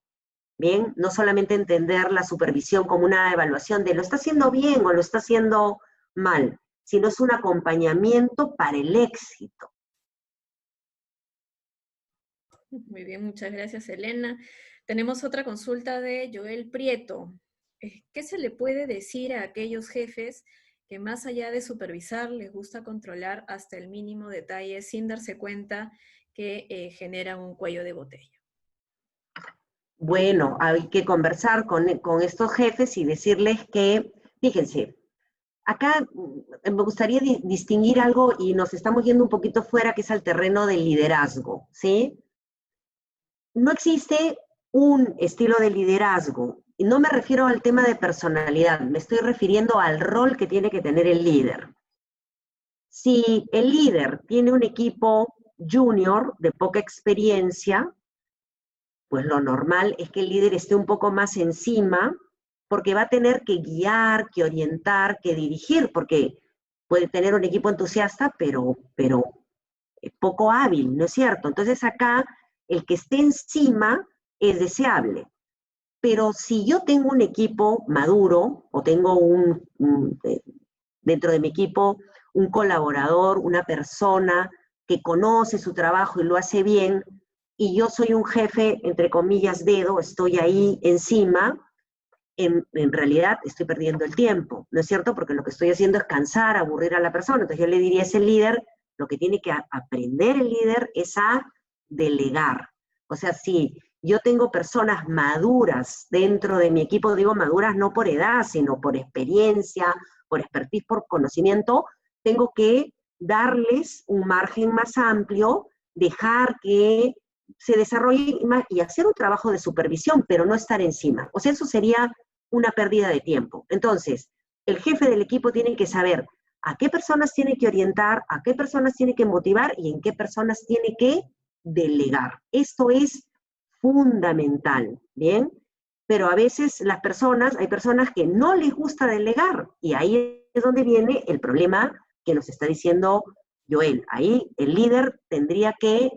Bien, no solamente entender la supervisión como una evaluación de lo está haciendo bien o lo está haciendo mal, sino es un acompañamiento para el éxito. Muy bien, muchas gracias, Elena. Tenemos otra consulta de Joel Prieto. ¿Qué se le puede decir a aquellos jefes que más allá de supervisar les gusta controlar hasta el mínimo detalle sin darse cuenta que generan un cuello de botella? Bueno, hay que conversar con estos jefes y decirles que, fíjense, acá me gustaría distinguir algo y nos estamos yendo un poquito fuera, que es al terreno del liderazgo, ¿sí? No existe un estilo de liderazgo, y no me refiero al tema de personalidad, me estoy refiriendo al rol que tiene que tener el líder. Si el líder tiene un equipo junior de poca experiencia, pues lo normal es que el líder esté un poco más encima, porque va a tener que guiar, que orientar, que dirigir, porque puede tener un equipo entusiasta, pero poco hábil, ¿no es cierto? Entonces acá el que esté encima es deseable. Pero si yo tengo un equipo maduro o tengo dentro de mi equipo un colaborador, una persona que conoce su trabajo y lo hace bien, y yo soy un jefe, entre comillas, dedo, estoy ahí encima, en realidad estoy perdiendo el tiempo, ¿no es cierto? Porque lo que estoy haciendo es cansar, aburrir a la persona. Entonces yo le diría a ese líder, lo que tiene que aprender el líder es a delegar. O sea, si yo tengo personas maduras dentro de mi equipo, digo maduras no por edad, sino por experiencia, por expertise, por conocimiento, tengo que darles un margen más amplio, dejar que se desarrolle más y hacer un trabajo de supervisión, pero no estar encima. O sea, eso sería una pérdida de tiempo. Entonces, el jefe del equipo tiene que saber a qué personas tiene que orientar, a qué personas tiene que motivar y en qué personas tiene que delegar. Esto es fundamental, ¿bien? Pero a veces hay personas que no les gusta delegar y ahí es donde viene el problema que nos está diciendo Joel. Ahí el líder tendría que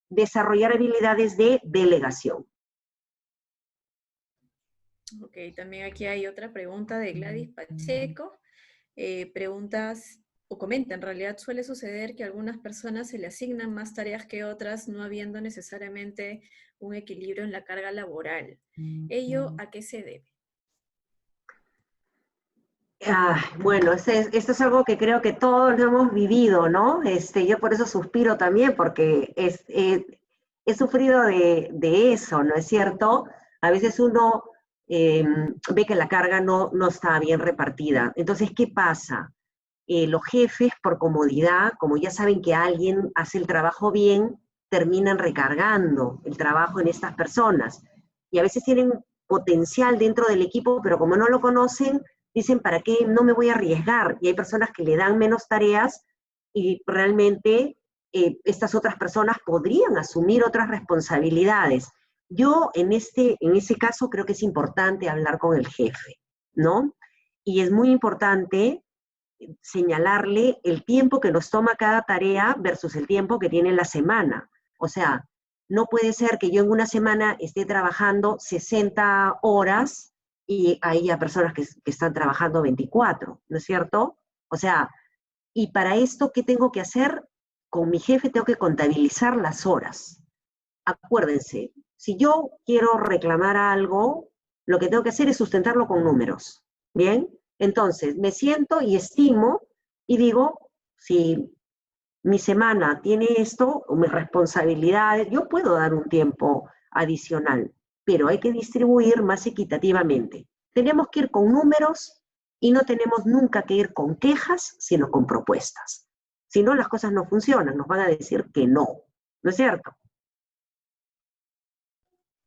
desarrollar habilidades de delegación. Ok, también aquí hay otra pregunta de Gladys Pacheco. Preguntas o comenta, en realidad suele suceder que a algunas personas se le asignan más tareas que otras, no habiendo necesariamente un equilibrio en la carga laboral. ¿Ello a qué se debe? Bueno, esto es algo que creo que todos lo hemos vivido, ¿no? Yo por eso suspiro también, porque he sufrido de eso, ¿no es cierto? A veces uno ve que la carga no está bien repartida. Entonces, ¿qué pasa? Los jefes, por comodidad, como ya saben que alguien hace el trabajo bien, terminan recargando el trabajo en estas personas. Y a veces tienen potencial dentro del equipo, pero como no lo conocen, dicen, ¿para qué no me voy a arriesgar? Y hay personas que le dan menos tareas y realmente estas otras personas podrían asumir otras responsabilidades. Yo en ese caso creo que es importante hablar con el jefe, ¿no? Y es muy importante señalarle el tiempo que nos toma cada tarea versus el tiempo que tiene la semana. O sea, no puede ser que yo en una semana esté trabajando 60 horas y hay personas que están trabajando 24, ¿no es cierto? O sea, y para esto, ¿qué tengo que hacer? Con mi jefe tengo que contabilizar las horas. Acuérdense, si yo quiero reclamar algo, lo que tengo que hacer es sustentarlo con números. ¿Bien? Entonces, me siento y estimo y digo, si mi semana tiene esto, o mis responsabilidades, yo puedo dar un tiempo adicional, pero hay que distribuir más equitativamente. Tenemos que ir con números y no tenemos nunca que ir con quejas, sino con propuestas. Si no, las cosas no funcionan, nos van a decir que no, ¿no es cierto?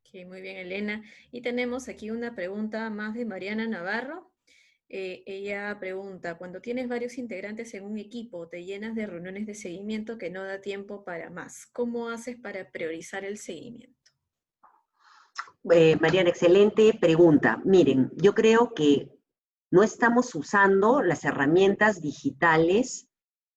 Ok, muy bien, Elena. Y tenemos aquí una pregunta más de Mariana Navarro. Ella pregunta, cuando tienes varios integrantes en un equipo, te llenas de reuniones de seguimiento que no da tiempo para más. ¿Cómo haces para priorizar el seguimiento? Mariana, excelente pregunta. Miren, yo creo que no estamos usando las herramientas digitales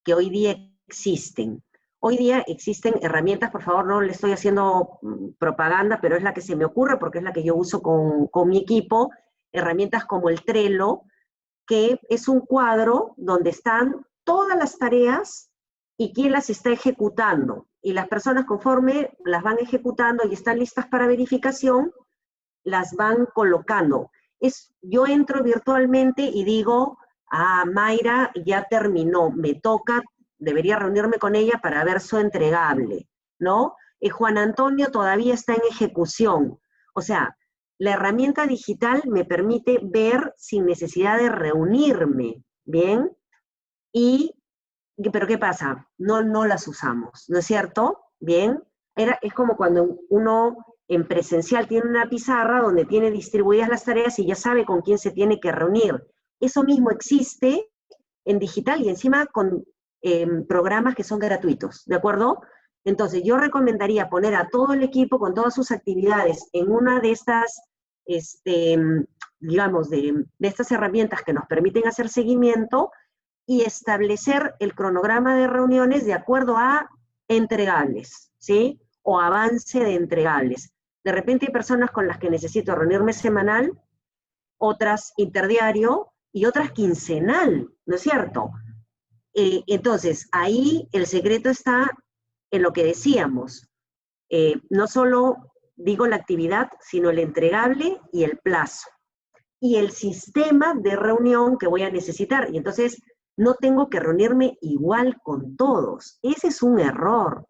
que hoy día existen. Hoy día existen herramientas, por favor, no le estoy haciendo propaganda, pero es la que se me ocurre porque es la que yo uso con mi equipo, herramientas como el Trello, que es un cuadro donde están todas las tareas y quién las está ejecutando. Y las personas conforme las van ejecutando y están listas para verificación, las van colocando. Yo entro virtualmente y digo, Mayra ya terminó, me toca, debería reunirme con ella para ver su entregable, ¿no? Juan Antonio todavía está en ejecución. O sea, la herramienta digital me permite ver sin necesidad de reunirme, ¿bien? Pero ¿qué pasa? No las usamos, ¿no es cierto? Bien, es como cuando uno en presencial tiene una pizarra donde tiene distribuidas las tareas y ya sabe con quién se tiene que reunir. Eso mismo existe en digital y encima con programas que son gratuitos, ¿de acuerdo? Entonces yo recomendaría poner a todo el equipo con todas sus actividades en una de estas, digamos, de estas herramientas que nos permiten hacer seguimiento y establecer el cronograma de reuniones de acuerdo a entregables, ¿sí? O avance de entregables. De repente hay personas con las que necesito reunirme semanal, otras interdiario y otras quincenal, ¿no es cierto? Entonces, ahí el secreto está en lo que decíamos. No solo digo la actividad, sino el entregable y el plazo. Y el sistema de reunión que voy a necesitar. Y entonces, no tengo que reunirme igual con todos. Ese es un error,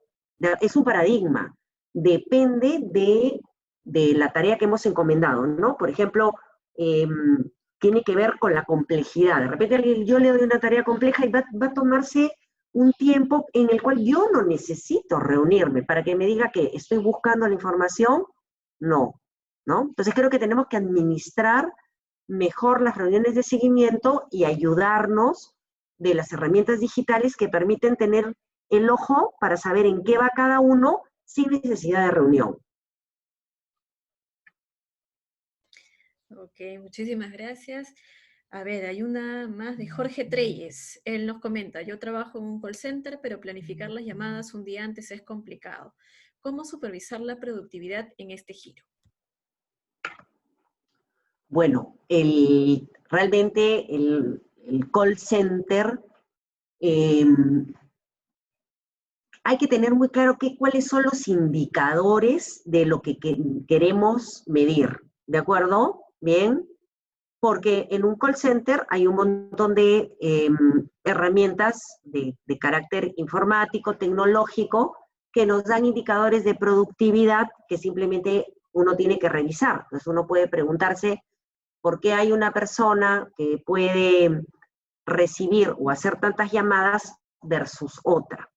es un paradigma. Depende de de la tarea que hemos encomendado, ¿no? Por ejemplo, tiene que ver con la complejidad. De repente yo le doy una tarea compleja y va a tomarse un tiempo en el cual yo no necesito reunirme para que me diga que estoy buscando la información, no, ¿no? Entonces creo que tenemos que administrar mejor las reuniones de seguimiento y ayudarnos de las herramientas digitales que permiten tener el ojo para saber en qué va cada uno sin necesidad de reunión. Ok, muchísimas gracias. A ver, hay una más de Jorge Treyes. Él nos comenta, yo trabajo en un call center, pero planificar las llamadas un día antes es complicado. ¿Cómo supervisar la productividad en este giro? Bueno, realmente el call center, hay que tener muy claro cuáles son los indicadores de lo que queremos medir, ¿de acuerdo? Bien, porque en un call center hay un montón de herramientas de carácter informático, tecnológico, que nos dan indicadores de productividad que simplemente uno tiene que revisar. Entonces uno puede preguntarse por qué hay una persona que puede recibir o hacer tantas llamadas versus otra.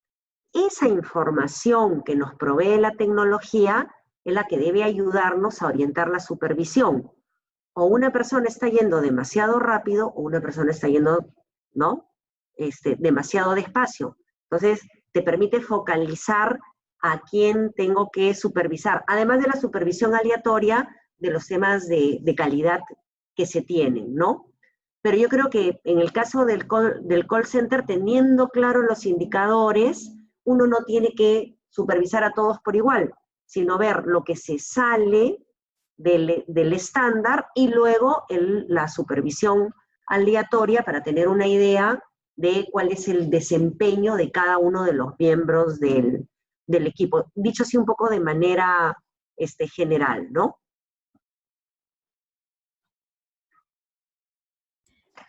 Esa información que nos provee la tecnología es la que debe ayudarnos a orientar la supervisión. O una persona está yendo demasiado rápido o una persona está yendo, ¿no? Demasiado despacio. Entonces, te permite focalizar a quién tengo que supervisar, además de la supervisión aleatoria de los temas de calidad que se tienen, ¿no? Pero yo creo que en el caso del call center, teniendo claro los indicadores, uno no tiene que supervisar a todos por igual, sino ver lo que se sale del estándar y luego la supervisión aleatoria para tener una idea de cuál es el desempeño de cada uno de los miembros del equipo. Dicho así un poco de manera general, ¿no?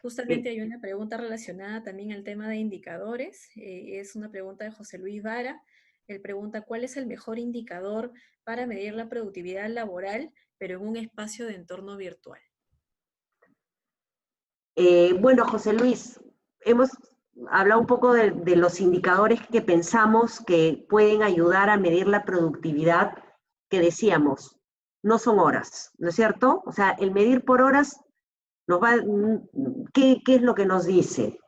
Justamente hay una pregunta relacionada también al tema de indicadores. Es una pregunta de José Luis Vara. Él pregunta, ¿cuál es el mejor indicador para medir la productividad laboral, pero en un espacio de entorno virtual? Bueno, José Luis, hemos hablado un poco de los indicadores que pensamos que pueden ayudar a medir la productividad, que decíamos, no son horas, ¿no es cierto? O sea, el medir por horas ¿qué es lo que nos dice?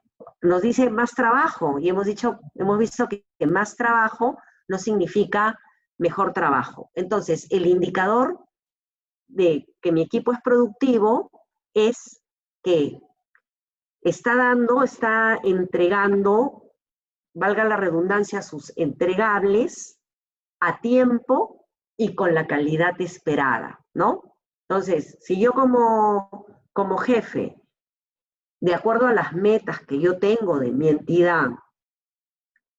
Nos dice más trabajo y hemos visto que más trabajo no significa mejor trabajo. Entonces, el indicador de que mi equipo es productivo es que está entregando, valga la redundancia, sus entregables a tiempo y con la calidad esperada, ¿no? Entonces, si yo como jefe, de acuerdo a las metas que yo tengo de mi entidad,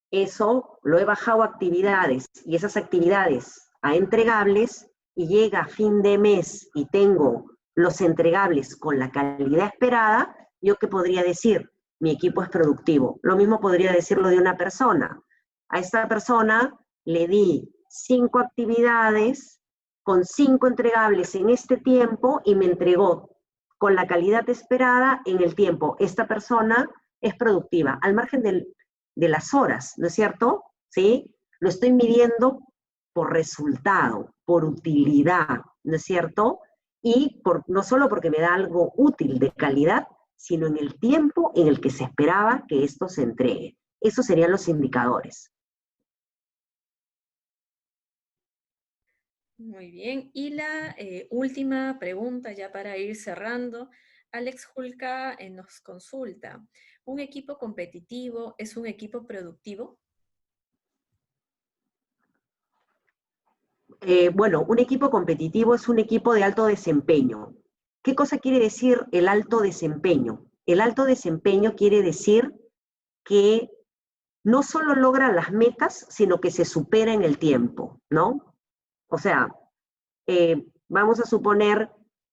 eso lo he bajado a actividades y esas actividades a entregables y llega a fin de mes y tengo los entregables con la calidad esperada, ¿yo qué podría decir? Mi equipo es productivo. Lo mismo podría decirlo de una persona. A esta persona le di 5 actividades con 5 entregables en este tiempo y me entregó con la calidad esperada en el tiempo. Esta persona es productiva, al margen de las horas, ¿no es cierto? ¿Sí? Lo estoy midiendo por resultado, por utilidad, ¿no es cierto? Y no solo porque me da algo útil de calidad, sino en el tiempo en el que se esperaba que esto se entregue. Esos serían los indicadores. Muy bien. Y la última pregunta, ya para ir cerrando. Alex Julca nos consulta, ¿un equipo competitivo es un equipo productivo? Bueno, un equipo competitivo es un equipo de alto desempeño. ¿Qué cosa quiere decir el alto desempeño? El alto desempeño quiere decir que no solo logra las metas, sino que se supera en el tiempo, ¿no? O sea, vamos a suponer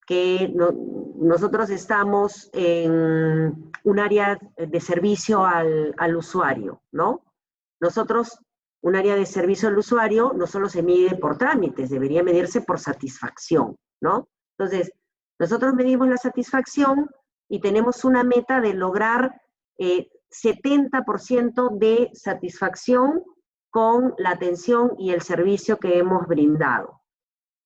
que nosotros estamos en un área de servicio al usuario, ¿no? Nosotros Un área de servicio al usuario no solo se mide por trámites, debería medirse por satisfacción, ¿no? Entonces, nosotros medimos la satisfacción y tenemos una meta de lograr 70% de satisfacción con la atención y el servicio que hemos brindado.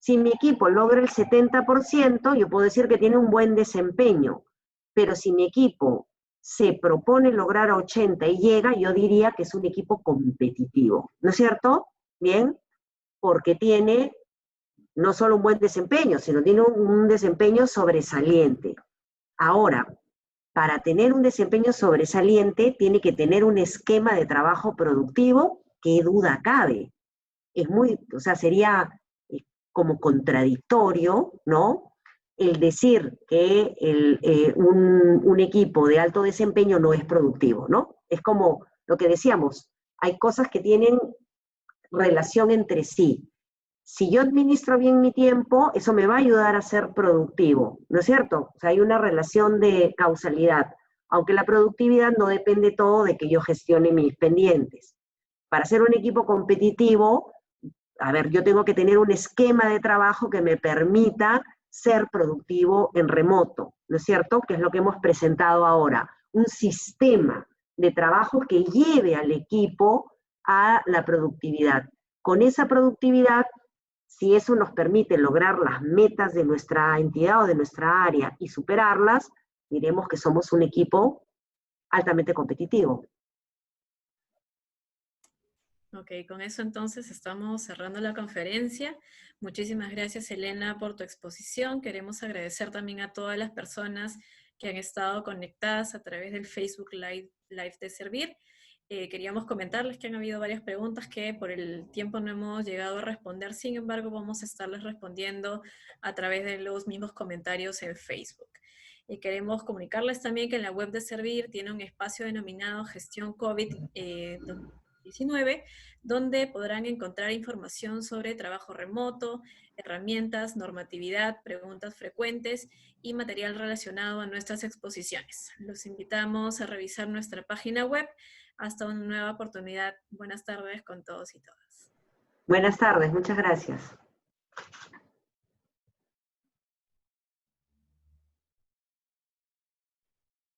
Si mi equipo logra el 70%, yo puedo decir que tiene un buen desempeño, pero si mi equipo se propone lograr 80 y llega, yo diría que es un equipo competitivo, ¿no es cierto? Bien, porque tiene no solo un buen desempeño, sino tiene un desempeño sobresaliente. Ahora, para tener un desempeño sobresaliente, tiene que tener un esquema de trabajo productivo, qué duda cabe. Es muy, o sea, sería como contradictorio, ¿no? El decir que un equipo de alto desempeño no es productivo, ¿no? Es como lo que decíamos, hay cosas que tienen relación entre sí. Si yo administro bien mi tiempo, eso me va a ayudar a ser productivo, ¿no es cierto? O sea, hay una relación de causalidad, aunque la productividad no depende todo de que yo gestione mis pendientes. Para ser un equipo competitivo, a ver, yo tengo que tener un esquema de trabajo que me permita ser productivo en remoto, ¿no es cierto? Que es lo que hemos presentado ahora, un sistema de trabajo que lleve al equipo a la productividad. Con esa productividad, si eso nos permite lograr las metas de nuestra entidad o de nuestra área y superarlas, diremos que somos un equipo altamente competitivo. Ok, con eso entonces estamos cerrando la conferencia. Muchísimas gracias, Elena, por tu exposición. Queremos agradecer también a todas las personas que han estado conectadas a través del Facebook Live de Servir. Queríamos comentarles que han habido varias preguntas que por el tiempo no hemos llegado a responder. Sin embargo, vamos a estarles respondiendo a través de los mismos comentarios en Facebook. Queremos comunicarles también que en la web de Servir tiene un espacio denominado Gestión COVID-19, donde podrán encontrar información sobre trabajo remoto, herramientas, normatividad, preguntas frecuentes y material relacionado a nuestras exposiciones. Los invitamos a revisar nuestra página web. Hasta una nueva oportunidad. Buenas tardes con todos y todas. Buenas tardes, muchas gracias.